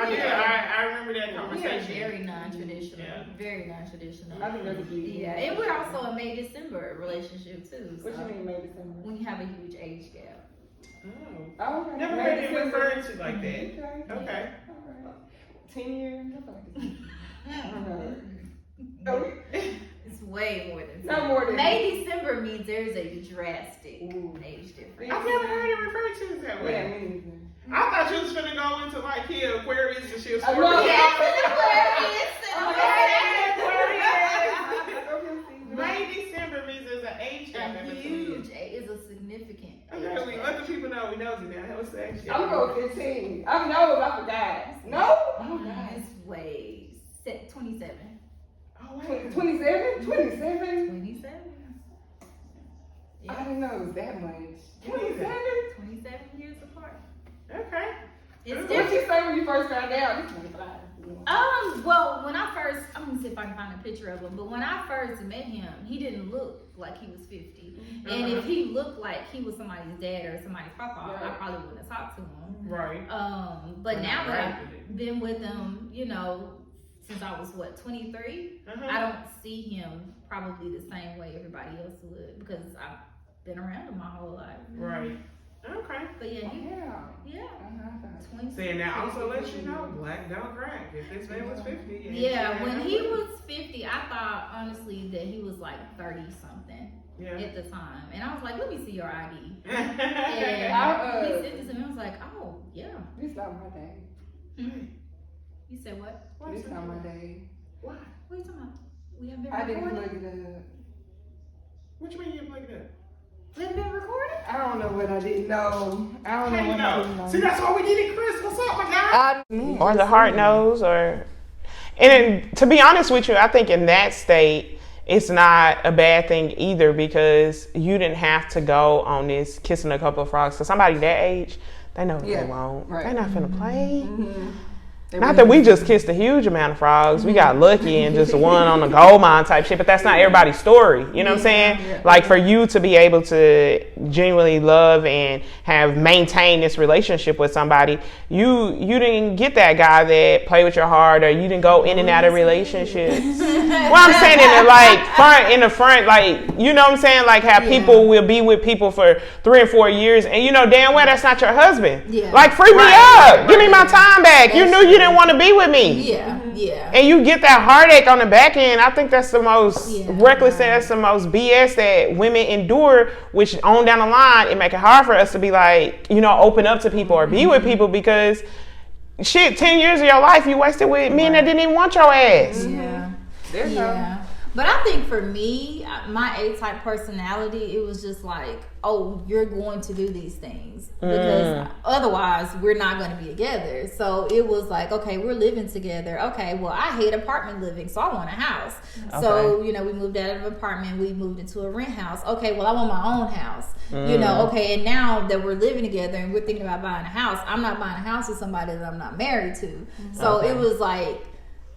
[SPEAKER 1] remember that
[SPEAKER 3] We are
[SPEAKER 1] conversation.
[SPEAKER 3] very non-traditional.
[SPEAKER 1] Yeah.
[SPEAKER 3] Very non-traditional.
[SPEAKER 2] I think that's a beauty.
[SPEAKER 3] Yeah, and we're also a May December relationship too.
[SPEAKER 2] What
[SPEAKER 3] so
[SPEAKER 2] you mean maybe somewhere?
[SPEAKER 3] when you have a huge age gap.
[SPEAKER 1] Oh,
[SPEAKER 2] Okay.
[SPEAKER 1] never
[SPEAKER 2] Maybe
[SPEAKER 1] heard it
[SPEAKER 2] December.
[SPEAKER 1] referred to like that.
[SPEAKER 2] Okay.
[SPEAKER 1] Okay.
[SPEAKER 2] All right. 10 years. I don't know.
[SPEAKER 3] It's way more than
[SPEAKER 2] Not more than
[SPEAKER 3] May December means there's a drastic
[SPEAKER 2] Ooh.
[SPEAKER 3] age difference.
[SPEAKER 1] I've never heard it referred to that
[SPEAKER 2] Yeah,
[SPEAKER 1] way.
[SPEAKER 2] me neither.
[SPEAKER 1] I thought you was finna go into like here, Aquarius and shit.
[SPEAKER 2] I love
[SPEAKER 3] Yes,
[SPEAKER 2] it.
[SPEAKER 3] it's Aquarius.
[SPEAKER 1] May December means there's an age gap in
[SPEAKER 3] A
[SPEAKER 1] between.
[SPEAKER 3] huge is a significant age
[SPEAKER 1] Okay, we
[SPEAKER 3] gap.
[SPEAKER 1] let the people know we nosy now. What's the age gap?
[SPEAKER 2] I'm going 15. I know, I forgot. No?
[SPEAKER 3] Oh, nice. Way 27.
[SPEAKER 1] Oh, wait.
[SPEAKER 2] 27? 27?
[SPEAKER 3] 27.
[SPEAKER 2] I didn't know it was that much.
[SPEAKER 1] 27?
[SPEAKER 3] 27 years apart.
[SPEAKER 1] Okay.
[SPEAKER 3] It's
[SPEAKER 2] What
[SPEAKER 3] different.
[SPEAKER 2] you say when you first found out? It's 25.
[SPEAKER 3] Well, when I first, I'm gonna see if I can find a picture of him, but when I first met him, he didn't look like he was 50. And if he looked like he was somebody's dad or somebody's papa, I probably wouldn't have talked to him.
[SPEAKER 1] Right.
[SPEAKER 3] But now that I've been with him, since I was 23, I don't see him probably the same way everybody else would because I've been around him my whole life.
[SPEAKER 1] Right. Okay.
[SPEAKER 3] But yeah,
[SPEAKER 2] Yeah.
[SPEAKER 3] 20.
[SPEAKER 1] Saying that also lets you know, black don't crack. If this man was 50.
[SPEAKER 3] Yeah, when he was 50, I thought honestly that he was like 30 something at the time. And I was like, let me see your ID. And he sent it to me. I was like, oh, yeah.
[SPEAKER 2] This not my day.
[SPEAKER 3] You said what?
[SPEAKER 2] This not my day.
[SPEAKER 1] Why?
[SPEAKER 3] What are you talking about? We haven't been
[SPEAKER 2] I didn't
[SPEAKER 3] recording?
[SPEAKER 2] plug it up.
[SPEAKER 1] What you mean you didn't plug it up?
[SPEAKER 3] We haven't been recording?
[SPEAKER 2] I don't know what I didn't know. I don't
[SPEAKER 1] How
[SPEAKER 2] know
[SPEAKER 1] you
[SPEAKER 2] what I didn't
[SPEAKER 1] know?
[SPEAKER 2] know.
[SPEAKER 1] See, that's why we needed Chris. What's up, my guy?
[SPEAKER 4] Or the heart knows, or. And to be honest with you, I think in that state, it's not a bad thing either because you didn't have to go on this kissing a couple of frogs. So somebody that age, they know what they want.
[SPEAKER 2] Right.
[SPEAKER 4] They're not finna play.
[SPEAKER 2] Mm-hmm.
[SPEAKER 4] Not that we just kissed a huge amount of frogs. We got lucky and just one on a gold mine type shit, but that's not everybody's story. You know what I'm saying?
[SPEAKER 2] Yeah.
[SPEAKER 4] Like for you to be able to genuinely love and have maintained this relationship with somebody, you didn't get that guy that play with your heart, or you didn't go in and out of relationships. Well, I'm saying in the front, like, you know what I'm saying? Like how people will be with people for 3 and 4 years and you know damn well that's not your husband.
[SPEAKER 3] Yeah.
[SPEAKER 4] Like free me up. Give me my time back. You knew you didn't want to be with me.
[SPEAKER 3] Yeah, yeah.
[SPEAKER 4] And you get that heartache on the back end. I think that's the most reckless, that's the most BS that women endure, which on down the line, it make it hard for us to be like, you know, open up to people or be with people because shit, 10 years of your life you wasted with men that didn't even want your ass.
[SPEAKER 3] Yeah.
[SPEAKER 2] There's
[SPEAKER 3] But I think for me, my A-type personality, it was just like, oh, you're going to do these things because otherwise we're not going to be together. So it was like, okay, we're living together. Okay, well, I hate apartment living, so I want a house. Okay. So, you know, we moved out of an apartment. We moved into a rent house. Okay, well, I want my own house. You know, okay, and now that we're living together and we're thinking about buying a house, I'm not buying a house with somebody that I'm not married to. So it was like,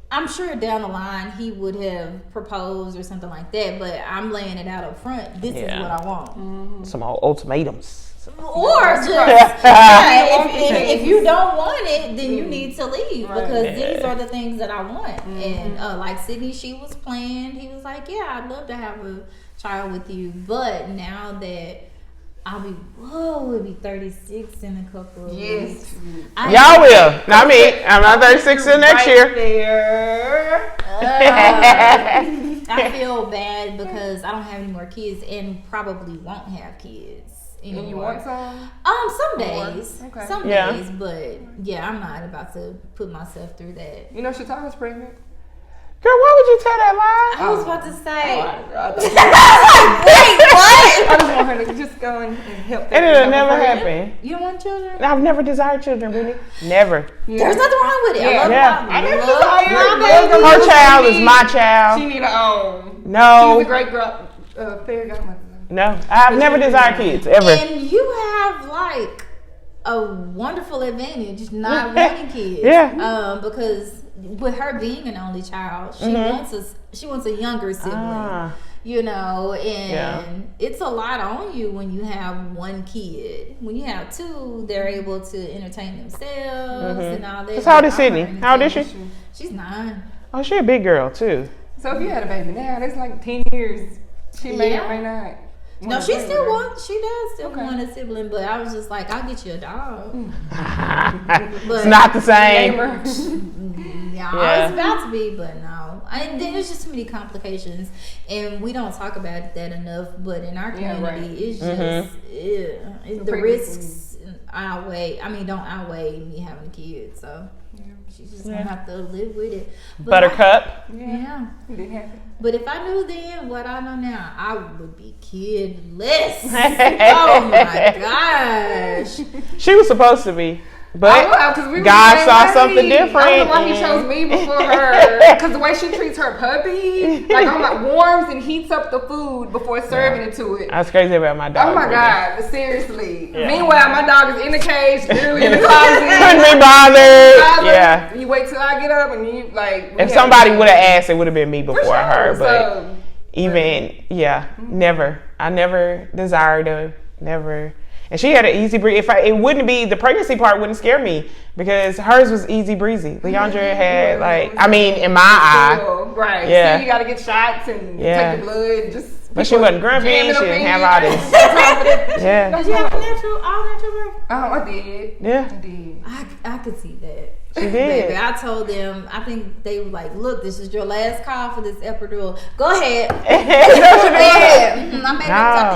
[SPEAKER 3] I'm sure down the line he would have proposed or something like that, but I'm laying it out up front. This is what I want.
[SPEAKER 4] Some old ultimatums.
[SPEAKER 3] Or just, if you don't want it, then you need to leave because these are the things that I want. And like Sydney, she was planned. He was like, yeah, I'd love to have a child with you. But now that we'll be 36 in a couple of weeks.
[SPEAKER 4] Y'all will. Not me. I'm not 36 till next year.
[SPEAKER 3] I feel bad because I don't have any more kids and probably won't have kids anymore.
[SPEAKER 2] And you want some?
[SPEAKER 3] Some days.
[SPEAKER 2] Okay.
[SPEAKER 3] Some days, but yeah, I'm not about to put myself through that.
[SPEAKER 2] You know, Shatara's pregnant.
[SPEAKER 4] Girl, why would you tell that lie?
[SPEAKER 3] I was about to say.
[SPEAKER 2] Wait, what? I just want her to just go and help.
[SPEAKER 4] And it'll never happen.
[SPEAKER 3] You don't want children?
[SPEAKER 4] I've never desired children, Brittany. Never.
[SPEAKER 3] There's nothing wrong with it. I
[SPEAKER 2] never
[SPEAKER 4] Her child is my child.
[SPEAKER 2] She need her own.
[SPEAKER 4] No.
[SPEAKER 2] She's a great girl, fairy godmother.
[SPEAKER 4] No. I've never desired kids, ever.
[SPEAKER 3] And you have like a wonderful advantage not wanting kids.
[SPEAKER 4] Yeah.
[SPEAKER 3] Because with her being an only child, she wants a younger sibling. You know, and it's a lot on you when you have one kid. When you have two, they're able to entertain themselves and all that.
[SPEAKER 4] How old is Sydney? How old is she?
[SPEAKER 3] She's 9.
[SPEAKER 4] Oh, she a big girl too.
[SPEAKER 2] So if you had a baby now, that's like 10 years. She may or may not.
[SPEAKER 3] No, she still wants. She does still want a sibling, but I was just like, I'll get you a dog.
[SPEAKER 4] It's not the same.
[SPEAKER 3] It's about to be, but no. And then there's just too many complications, and we don't talk about that enough. But in our community, it's just the risks don't outweigh me having kids. So she's just gonna have to live with it. But
[SPEAKER 4] Buttercup.
[SPEAKER 2] It didn't happen.
[SPEAKER 3] But if I knew then what I know now, I would be kidless. Oh my gosh.
[SPEAKER 4] She was supposed to be. But God saw something different.
[SPEAKER 2] I don't know why he chose me before her. Because the way she treats her puppy, like I'm like warms and heats up the food before serving it to it.
[SPEAKER 4] I was crazy about my dog.
[SPEAKER 2] Oh my God, seriously. Yeah. Meanwhile, my dog is in the cage, literally in the closet.
[SPEAKER 4] Couldn't be bothered. Yeah.
[SPEAKER 2] You wait till I get up and you like.
[SPEAKER 4] If somebody would have asked, it would have been me before her.
[SPEAKER 2] Sure.
[SPEAKER 4] But never. I never desired her. Never. And she had an easy breeze. It wouldn't be, the pregnancy part wouldn't scare me because hers was easy breezy. Leandra had in my eye.
[SPEAKER 2] Right.
[SPEAKER 4] Yeah.
[SPEAKER 2] So you got to get shots and take the blood.
[SPEAKER 4] But she wasn't grumpy. She didn't have all this.
[SPEAKER 3] Yeah. Did you have all natural birth?
[SPEAKER 2] Oh, I did.
[SPEAKER 4] Yeah.
[SPEAKER 2] I did.
[SPEAKER 3] I could see that.
[SPEAKER 4] She did.
[SPEAKER 3] Baby, I told them, I think they were like, look, this is your last call for this epidural. Go ahead. I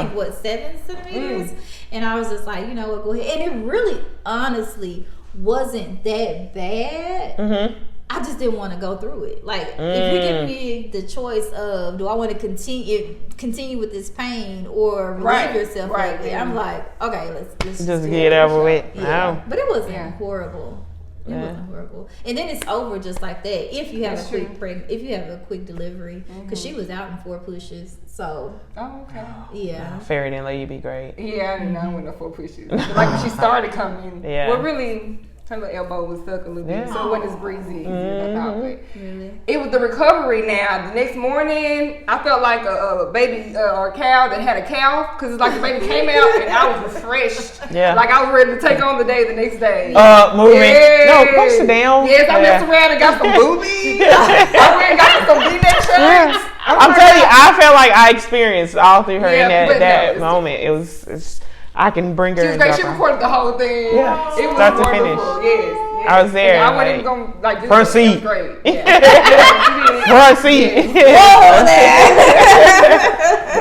[SPEAKER 3] think, 7 centimeters? And I was just like, you know what, go ahead. And it really, honestly, wasn't that bad. I just didn't want to go through it. Like, if you give me the choice of, do I want to continue with this pain or relieve yourself of it? I'm like, okay, let's
[SPEAKER 4] just get over it.
[SPEAKER 3] Yeah.
[SPEAKER 4] No.
[SPEAKER 3] But it wasn't horrible. It wasn't horrible, and then it's over just like that. If you have if you have a quick delivery, because she was out in 4 pushes, so.
[SPEAKER 2] Oh, okay.
[SPEAKER 3] Yeah.
[SPEAKER 4] Fairy didn't let you be great.
[SPEAKER 2] Yeah, I didn't know when the 4 pushes. But like when she started coming, well, really, her little elbow was stuck a little bit, so it wasn't as breezy as I thought.
[SPEAKER 3] Really?
[SPEAKER 2] It was the recovery. Now the next morning, I felt like a baby or a cow that had a calf, because it's like the baby came out and I was refreshed.
[SPEAKER 4] Yeah.
[SPEAKER 2] Like I was ready to take on the day the next day.
[SPEAKER 4] Moving.
[SPEAKER 2] Yes.
[SPEAKER 4] No, push it down.
[SPEAKER 2] Yes, I messed around and got some boobies. I went and got some V-neck shirts.
[SPEAKER 4] I'm telling you, I felt like I experienced all through her in
[SPEAKER 2] but
[SPEAKER 4] that moment. It's I can bring her.
[SPEAKER 2] She was great. She recorded the whole thing.
[SPEAKER 4] Yeah,
[SPEAKER 2] it was
[SPEAKER 4] start to
[SPEAKER 2] wonderful.
[SPEAKER 4] finish.
[SPEAKER 2] Yes.
[SPEAKER 4] I was there.
[SPEAKER 2] And I wasn't even gonna like do
[SPEAKER 4] front
[SPEAKER 2] it.
[SPEAKER 4] seat.
[SPEAKER 2] It was great. Yeah.
[SPEAKER 4] Front seat.
[SPEAKER 2] Oh,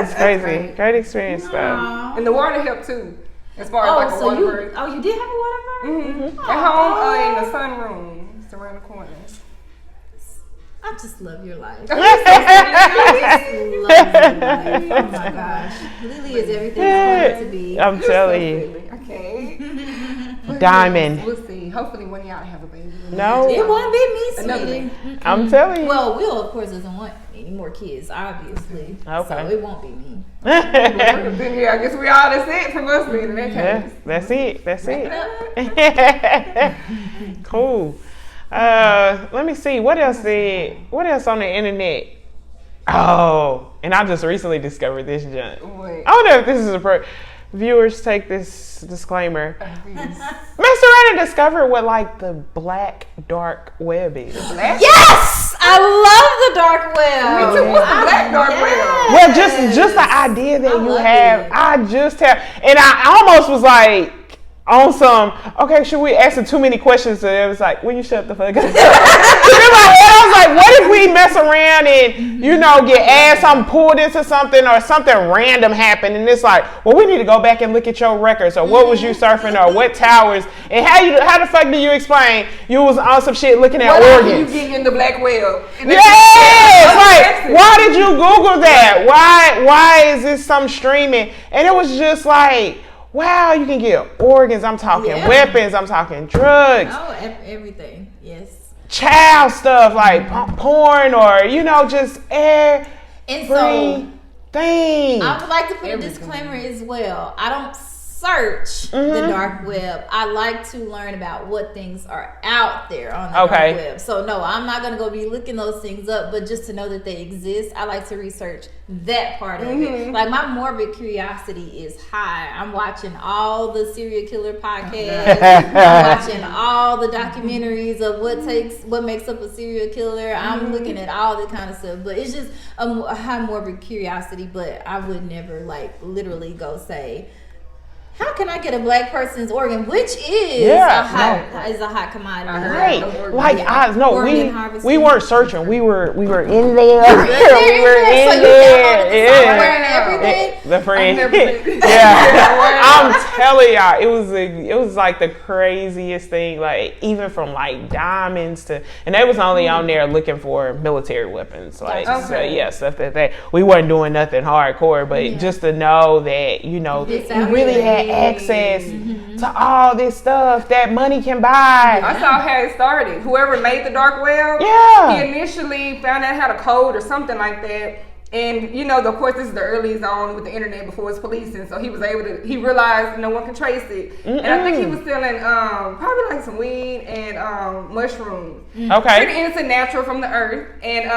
[SPEAKER 4] It's crazy. Great experience though.
[SPEAKER 2] And the water helped too, as far as like a water bird.
[SPEAKER 3] Oh, you did have a water bird?
[SPEAKER 2] Mm-hmm. At home in the sunroom, it's around the corner.
[SPEAKER 3] I just love your life. I just love your life. Oh my gosh. Lily is everything it's going to be.
[SPEAKER 4] I'm telling you.
[SPEAKER 2] Okay.
[SPEAKER 4] Diamond.
[SPEAKER 2] We'll see. Hopefully one of y'all have a baby.
[SPEAKER 4] No.
[SPEAKER 3] It won't be me, sweetie.
[SPEAKER 4] I'm telling you.
[SPEAKER 3] Well, Will, of course, doesn't want any more kids, obviously.
[SPEAKER 4] Okay.
[SPEAKER 3] So it won't be me.
[SPEAKER 2] Then I guess we all, that's it from us then in that case.
[SPEAKER 4] That's it. That's it. Cool. Let me see. What else on the internet? Oh, and I just recently discovered this junk.
[SPEAKER 2] Wait.
[SPEAKER 4] I don't know if this is viewers take this disclaimer. Mess around and discover what like the black dark web is.
[SPEAKER 3] Yes! I love the dark web.
[SPEAKER 2] Me too. What's the black dark web?
[SPEAKER 4] Well, just the idea that you have.
[SPEAKER 3] it.
[SPEAKER 4] I just have, and I almost was like, on some, okay, should we ask too many questions? So it was like, will you shut the fuck up? I was like, what if we mess around and, get asked, I'm pulled into something or something random happened and it's like, well, we need to go back and look at your records or what was you surfing or what towers and how the fuck do you explain you was on some shit looking at organs?
[SPEAKER 2] You get in the black web.
[SPEAKER 4] Yes! Like, why did you Google that? Why is this some streaming? And it was just like, wow, you can get organs. I'm talking weapons. I'm talking drugs.
[SPEAKER 3] Oh, everything. Yes.
[SPEAKER 4] Child stuff like porn or, just air.
[SPEAKER 3] And so,
[SPEAKER 4] things.
[SPEAKER 3] I would like to put a disclaimer as well. I don't search the dark web. I like to learn about what things are out there on the dark web. So no, I'm not gonna go be looking those things up, but just to know that they exist, I like to research that part of it. Like my morbid curiosity is high. I'm watching all the serial killer podcasts. I'm watching all the documentaries of what makes up a serial killer. I'm looking at all that kind of stuff. But it's just a high morbid curiosity. But I would never literally go say, how can I get a black person's organ, which is a hot commodity,
[SPEAKER 4] right? Like we
[SPEAKER 3] organ
[SPEAKER 4] weren't searching. We were in there.
[SPEAKER 3] we were in there. Everything.
[SPEAKER 4] The friend. Yeah. I'm telling y'all, it was like the craziest thing. Like even from like diamonds to, and they was only on there looking for military weapons. Like stuff that we weren't doing nothing hardcore, but just to know that you really had access to all this stuff that money can buy.
[SPEAKER 2] I saw how it started. Whoever made the dark web, he initially found out how to code or something like that. And of course, this is the early zone with the internet before it's policing. So he was he realized no one can trace it. And I think he was selling probably like some weed and mushrooms.
[SPEAKER 4] Okay.
[SPEAKER 2] Pretty innocent, natural from the earth. And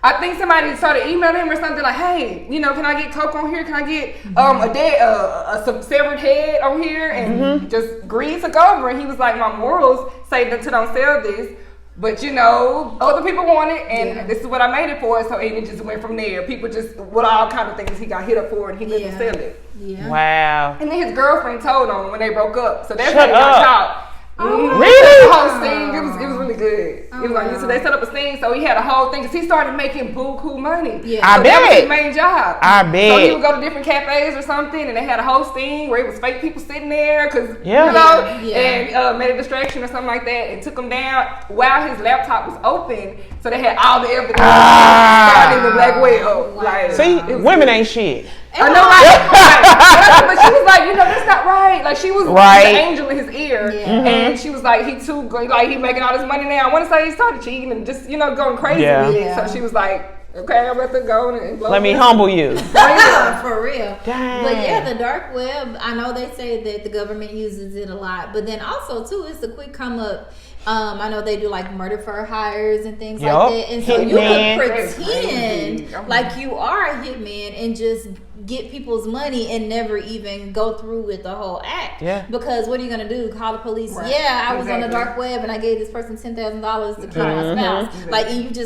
[SPEAKER 2] I think somebody started emailing him or something like, hey, can I get coke on here? Can I get a severed head on here? And just greed took over. And he was like, my morals say that to don't sell this. But other people want it, and this is what I made it for. So and it just went from there. People just with all kind of things he got hit up for, and he didn't sell it.
[SPEAKER 3] Yeah.
[SPEAKER 4] Wow.
[SPEAKER 2] And then his girlfriend told on him when they broke up. So that's how they got caught.
[SPEAKER 4] Really?
[SPEAKER 2] The whole sting. It was really good. It was like, so they set up a sting, so he had a whole thing, because he started making buku money.
[SPEAKER 3] Yeah.
[SPEAKER 4] I
[SPEAKER 2] So
[SPEAKER 4] bet.
[SPEAKER 2] that was his main job.
[SPEAKER 4] I bet.
[SPEAKER 2] So he would go to different cafes or something, and they had a whole sting where it was fake people sitting there, because,
[SPEAKER 4] Yeah.
[SPEAKER 2] you know,
[SPEAKER 3] Yeah.
[SPEAKER 2] and made a distraction or something like that, and took him down while his laptop was open, so they had all the evidence starting the black whale.
[SPEAKER 3] Wow.
[SPEAKER 2] Like,
[SPEAKER 4] See,
[SPEAKER 2] it was
[SPEAKER 4] women
[SPEAKER 2] good.
[SPEAKER 4] ain't shit.
[SPEAKER 2] I know, right? But she was like, you know, that's not right. Like, she was
[SPEAKER 4] Right.
[SPEAKER 2] the angel in his ear,
[SPEAKER 3] Yeah.
[SPEAKER 2] and she was like, he too good. Like, he making all this money now. I want to say he started cheating and just, you know, going crazy
[SPEAKER 4] Yeah.
[SPEAKER 2] with it.
[SPEAKER 3] Yeah.
[SPEAKER 2] So she was like, okay, I'm about to go and blow
[SPEAKER 4] Let me
[SPEAKER 2] this.
[SPEAKER 4] humble you.
[SPEAKER 3] For real.
[SPEAKER 4] Dang.
[SPEAKER 3] But yeah, the dark web, I know they say that the government uses it a lot, but then also too, it's a quick come up. I know they do like murder for hires and things
[SPEAKER 4] Yup.
[SPEAKER 3] like that. And so you
[SPEAKER 4] Hitman.
[SPEAKER 3] can
[SPEAKER 2] That's
[SPEAKER 3] pretend
[SPEAKER 2] crazy.
[SPEAKER 3] like you are a hitman and just get people's money and never even go through with the whole act.
[SPEAKER 4] Yeah.
[SPEAKER 3] Because what are you gonna do? Call the police?
[SPEAKER 2] Right.
[SPEAKER 3] Yeah, I was on the
[SPEAKER 2] Exactly.
[SPEAKER 3] dark web and I gave this person $10,000 to kill my spouse. Like, and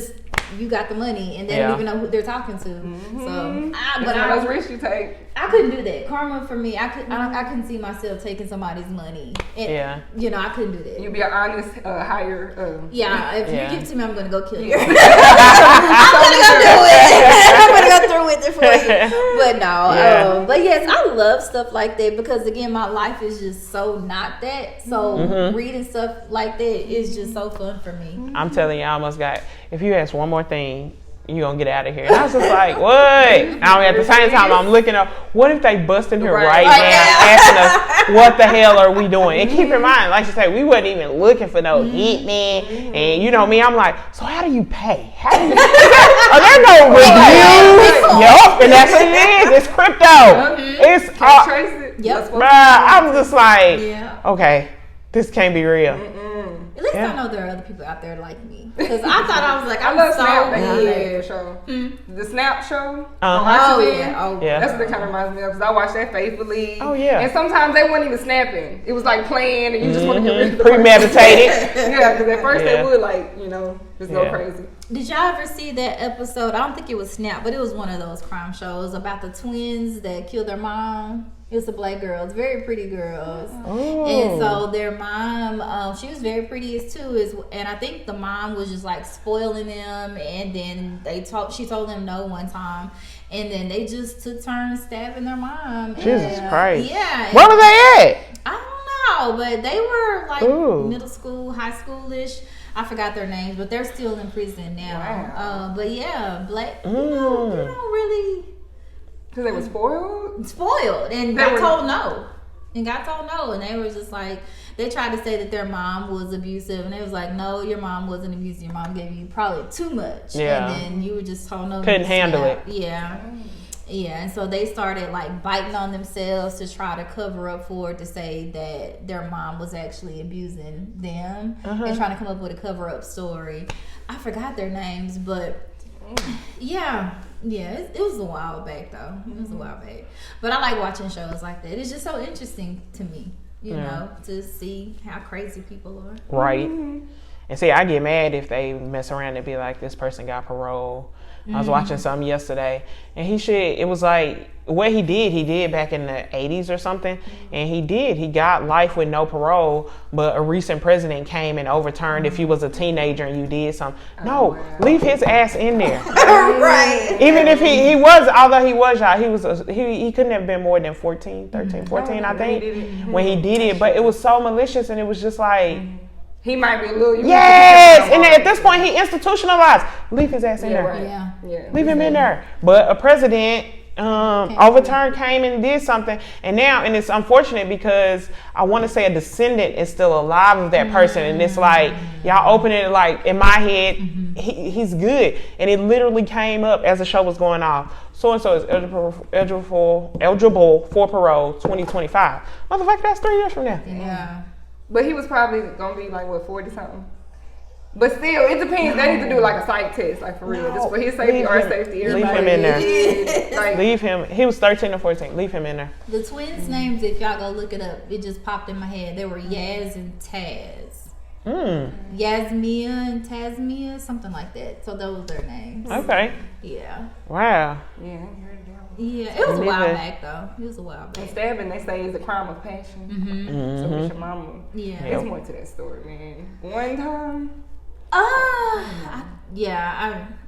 [SPEAKER 3] you got the money and they
[SPEAKER 4] Yeah.
[SPEAKER 3] don't even know who they're talking to. So, but
[SPEAKER 2] That's
[SPEAKER 3] I
[SPEAKER 2] one of those risks you take.
[SPEAKER 3] I couldn't do that. Karma for me, I couldn't see myself taking somebody's money. And,
[SPEAKER 4] Yeah.
[SPEAKER 3] you know, I couldn't do that.
[SPEAKER 2] You be an honest, hire.
[SPEAKER 3] Yeah, if
[SPEAKER 4] Yeah.
[SPEAKER 3] you give it to me, I'm gonna go kill you.
[SPEAKER 2] Yeah.
[SPEAKER 3] I'm gonna go do it. I'm gonna go through with it for you. But no,
[SPEAKER 4] Yeah.
[SPEAKER 3] but yes, I love stuff like that because again, my life is just so not that. So reading stuff like that is just so fun for me.
[SPEAKER 4] I'm telling you, I almost got, if you ask one more thing, you gonna get out of here. And I was just like, what? I mean, at the same time, I'm looking up, what if they bust in here right now asking us, what the hell are we doing? And keep in mind, like you say, we wasn't even looking for no hitman. And you know me, I'm like, so how do you pay? How do you, are there no reviews? Yup, and that's what it is. It's crypto. It's,
[SPEAKER 2] Can't trace it.
[SPEAKER 3] Yep.
[SPEAKER 2] That's what-
[SPEAKER 4] bruh, I'm just like,
[SPEAKER 3] Yeah.
[SPEAKER 4] okay, this can't be real.
[SPEAKER 3] At least
[SPEAKER 4] Yeah.
[SPEAKER 3] I know there are other people out there like me. Because I thought I was like,
[SPEAKER 2] I
[SPEAKER 3] I'm
[SPEAKER 2] love
[SPEAKER 3] so
[SPEAKER 2] Snap back in the day
[SPEAKER 3] weird.
[SPEAKER 2] for sure. The Snap show.
[SPEAKER 4] Uh-huh.
[SPEAKER 3] Oh
[SPEAKER 2] RTN.
[SPEAKER 3] yeah. Oh
[SPEAKER 4] Yeah.
[SPEAKER 2] That's what it kind of reminds me of because I watched that faithfully.
[SPEAKER 4] Oh, yeah.
[SPEAKER 2] And sometimes they weren't even snapping. It was like playing and you just want to get rid of the
[SPEAKER 4] Premeditated.
[SPEAKER 2] person. Yeah, because at first
[SPEAKER 4] Yeah.
[SPEAKER 2] they would like, you know, just go
[SPEAKER 4] Yeah.
[SPEAKER 2] crazy.
[SPEAKER 3] Did y'all ever see that episode? I don't think it was Snap, but it was one of those crime shows about the twins that killed their mom. It was the black girls, very pretty girls. And so their mom, she was very pretty as too. And I think the mom was just like spoiling them. And then she told them no one time. And then they just took turns stabbing their mom.
[SPEAKER 4] Jesus Christ.
[SPEAKER 3] Yeah.
[SPEAKER 4] Where were they at?
[SPEAKER 3] I don't know, but they were like
[SPEAKER 4] Ooh.
[SPEAKER 3] middle school, high schoolish. I forgot their names, but they're still in prison now.
[SPEAKER 2] Wow.
[SPEAKER 3] But yeah, black, you know really
[SPEAKER 2] Because they were spoiled?
[SPEAKER 3] spoiled and
[SPEAKER 2] They
[SPEAKER 3] got
[SPEAKER 2] were-
[SPEAKER 3] told no. And got told no. And they were just like, they tried to say that their mom was abusive. And they was like, no, your mom wasn't abusive. Your mom gave you probably too much.
[SPEAKER 4] Yeah.
[SPEAKER 3] And then you were just told no.
[SPEAKER 4] Couldn't
[SPEAKER 3] you
[SPEAKER 4] handle
[SPEAKER 3] snapped.
[SPEAKER 4] it.
[SPEAKER 3] Yeah. Yeah, and so they started like biting on themselves to try to cover up for it, to say that their mom was actually abusing them and trying to come up with a cover up story. I forgot their names, but yeah, it was a while back though. It was a while back, but I like watching shows like that. It's just so interesting to me, you know, to see how crazy people are.
[SPEAKER 4] Right. And see, I get mad if they mess around and be like, this person got parole. I was watching something yesterday, and it was like, what he did back in the 80s or something, and he got life with no parole, but a recent president came and overturned if you was a teenager and you did something. No, leave his ass in there.
[SPEAKER 3] Right.
[SPEAKER 4] Even if he was, although he was, y'all, he couldn't have been more than 14, I think, when he did it, but it was so malicious, and it was just like,
[SPEAKER 2] He might be a little.
[SPEAKER 4] yes, and at this point he institutionalized. Leave his ass in there.
[SPEAKER 2] Right.
[SPEAKER 3] Yeah.
[SPEAKER 4] Leave him in there. But a president came and did something, and it's unfortunate because I want to say a descendant is still alive of that person, and it's like y'all open it like in my head, he's good, and it literally came up as the show was going off. So and so is eligible for parole 2025. Motherfucker, that's 3 years from now.
[SPEAKER 3] Yeah.
[SPEAKER 2] But he was probably gonna be like 40 something. But still, it depends. They need to do like a psych test, like for real, just for his safety,
[SPEAKER 4] Leave
[SPEAKER 2] our
[SPEAKER 4] him-
[SPEAKER 2] safety.
[SPEAKER 4] leave
[SPEAKER 2] Everybody.
[SPEAKER 4] him in there.
[SPEAKER 2] Like,
[SPEAKER 4] Leave him. He was 13 or 14. Leave him in there.
[SPEAKER 3] The twins' names, if y'all go look it up, it just popped in my head. They were Yaz and Taz. Yasmia and Tasmia, something like that. So those were their names.
[SPEAKER 4] Okay.
[SPEAKER 3] Yeah.
[SPEAKER 4] Wow.
[SPEAKER 2] yeah, I heard that one.
[SPEAKER 3] Yeah, it was a while back though. It was a while back.
[SPEAKER 2] And stabbing, they say, is a crime of passion.
[SPEAKER 3] Mm-hmm.
[SPEAKER 2] So with your mama.
[SPEAKER 3] Yeah.
[SPEAKER 2] There's more to that story, man. One time.
[SPEAKER 3] I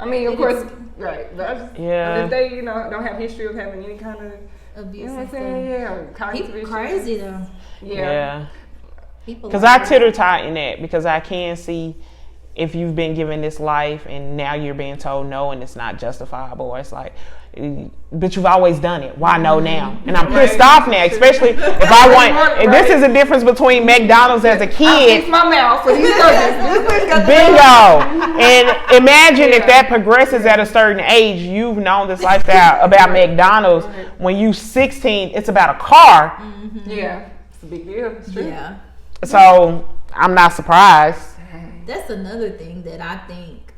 [SPEAKER 2] mean, of course, right. But if they, don't have history of having any kind of
[SPEAKER 3] abuse.
[SPEAKER 2] You know what I'm saying? Yeah.
[SPEAKER 3] People crazy though.
[SPEAKER 2] Yeah.
[SPEAKER 4] Because I titter-tot in that because I can see if you've been given this life and now you're being told no and it's not justifiable, or it's like, but you've always done it. Why no now? And I'm pissed off now, especially if I want. And this is the difference between McDonald's as a kid.
[SPEAKER 2] Fix my mouth for these
[SPEAKER 4] Bingo. And imagine if that progresses at a certain age. You've known this lifestyle about McDonald's. When you 16, it's about a car.
[SPEAKER 3] Mm-hmm.
[SPEAKER 2] Yeah, it's a big deal. It's true.
[SPEAKER 3] Yeah.
[SPEAKER 4] So I'm not surprised.
[SPEAKER 3] That's another thing that I think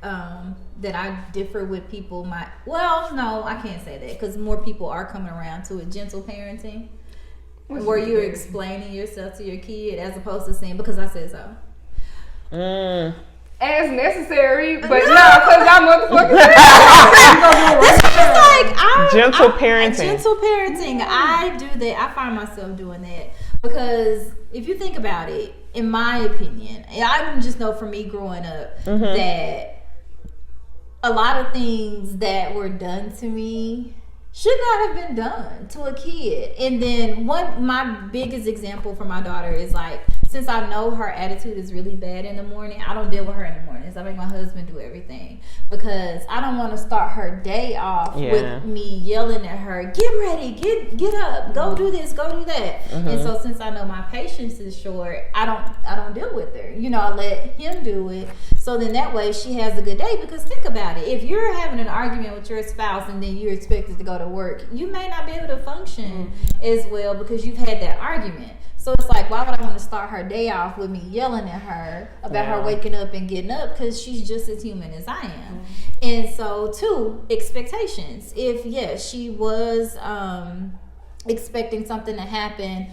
[SPEAKER 3] that I differ with people. Well, no, I can't say that because more people are coming around to it. Gentle parenting, where you're explaining yourself to your kid as opposed to saying because I said so.
[SPEAKER 2] As necessary, but because I'm motherfucking.
[SPEAKER 3] That's just like
[SPEAKER 4] gentle parenting.
[SPEAKER 3] Gentle parenting. I do that. I find myself doing that because if you think about it, in my opinion, I just know from me growing up that a lot of things that were done to me should not have been done to a kid. And then my biggest example for my daughter is like, since I know her attitude is really bad in the morning, I don't deal with her in the mornings. I make my husband do everything because I don't want to start her day off with me yelling at her, get ready, get up, go do this, go do that. And so since I know my patience is short, I don't deal with her. I let him do it. So then that way she has a good day, because think about it. If you're having an argument with your spouse and then you're expected to go to work, you may not be able to function as well because you've had that argument. So it's like, why would I want to start her day off with me yelling at her about her waking up and getting up? Because she's just as human as I am. And so, two, expectations. If, she was expecting something to happen,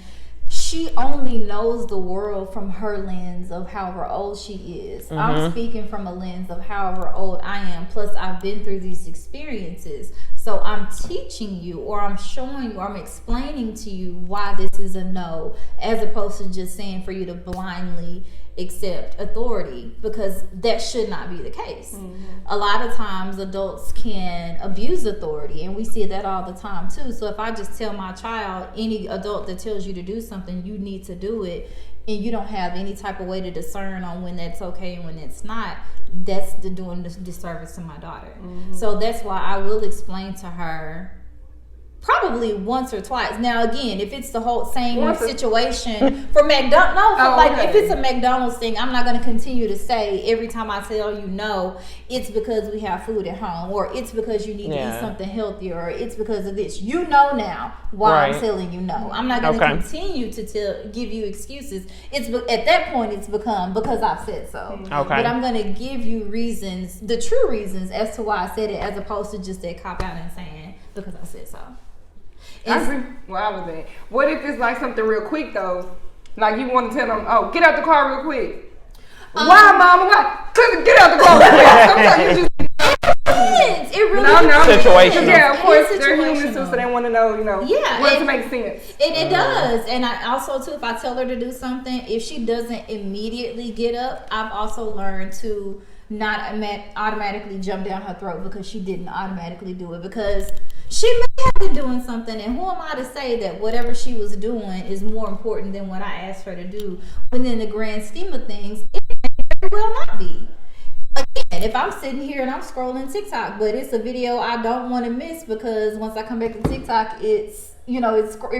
[SPEAKER 3] she only knows the world from her lens of however old she is. I'm speaking from a lens of however old I am. Plus, I've been through these experiences. So I'm teaching you, or I'm showing you, or I'm explaining to you why this is a no, as opposed to just saying for you to blindly accept authority, because that should not be the case. A lot of times adults can abuse authority, and we see that all the time too. So if I just tell my child, any adult that tells you to do something, you need to do it, and you don't have any type of way to discern on when that's okay and when it's not, that's doing this disservice to my daughter. So that's why I will explain to her probably once or twice. Now again, if it's the whole same situation for McDonald's, if it's a McDonald's thing, I'm not going to continue to say every time I tell you no, it's because we have food at home, or it's because you need to eat something healthier, or it's because of this. You know now why I'm telling you no. I'm not going to continue to give you excuses. It's at that point it's become because I've said so. But I'm going to give you reasons, the true reasons as to why I said it, as opposed to just that cop out and saying because I said so.
[SPEAKER 2] I agree. Well, I was saying, what if it's like something real quick though? Like you want to tell them, "Oh, get out the car real quick." Why, Mama? Why? Cause get out the car real quick. Sometimes you just
[SPEAKER 3] it really
[SPEAKER 4] situation.
[SPEAKER 2] Yeah, of course they're humans too, so they want to know, want it to make sense.
[SPEAKER 3] It does, and I also too, if I tell her to do something, if she doesn't immediately get up, I've also learned to not automatically jump down her throat because she didn't automatically do it, because she may have been doing something, and who am I to say that whatever she was doing is more important than what I asked her to do, when in the grand scheme of things, it may very well not be. Again, if I'm sitting here and I'm scrolling TikTok, but it's a video I don't want to miss because once I come back to TikTok, it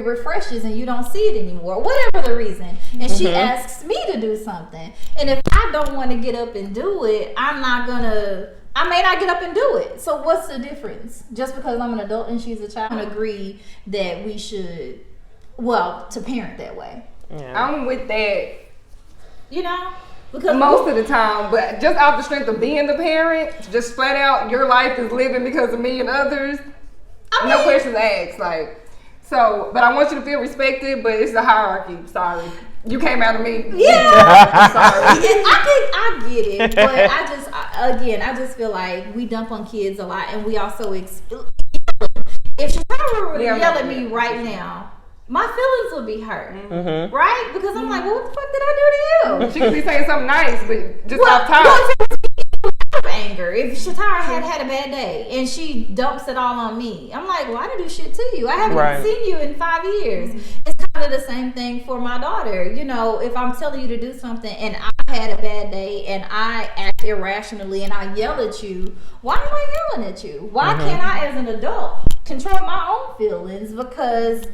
[SPEAKER 3] refreshes and you don't see it anymore, whatever the reason, and she asks me to do something, and if I don't want to get up and do it, I may not get up and do it. So what's the difference? Just because I'm an adult and she's a child, I agree that we should, to parent that way.
[SPEAKER 2] I'm with that.
[SPEAKER 3] Because
[SPEAKER 2] most of the time, but just off the strength of being the parent, just flat out, your life is living because of me and others. No questions asked, but I want you to feel respected, but it's a hierarchy. Sorry. You came out of me.
[SPEAKER 3] Yeah. Sorry. I get it. But I just feel like we dump on kids a lot, and we also If Shatara were to
[SPEAKER 2] Yeah,
[SPEAKER 3] yell at me right now, my feelings would be hurt,
[SPEAKER 4] Mm-hmm.
[SPEAKER 3] right? Because I'm like, well, what the fuck did I do to you?
[SPEAKER 2] She could be saying something nice, but just off top.
[SPEAKER 3] Of anger. If Shatara had a bad day and she dumps it all on me, I'm like, well, I didn't do shit to you. I haven't
[SPEAKER 4] Right.
[SPEAKER 3] seen you in 5 years. It's kind of the same thing for my daughter. You know, if I'm telling you to do something and I had a bad day and I act irrationally and I yell at you, why am I yelling at you? Why can't I, as an adult, control my own feelings? Because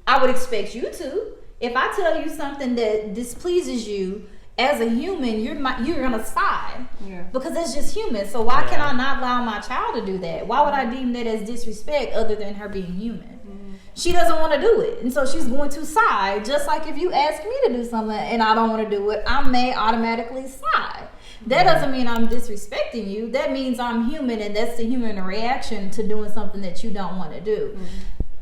[SPEAKER 3] I would expect you to. If I tell you something that displeases you, as a human, you're gonna side, because it's just human. So why can I not allow my child to do that? Why would I deem that as disrespect, other than her being human? She doesn't want to do it, and so she's going to side. Just like if you ask me to do something and I don't want to do it, I may automatically side. That doesn't mean I'm disrespecting you. That means I'm human, and that's the human reaction to doing something that you don't want to do.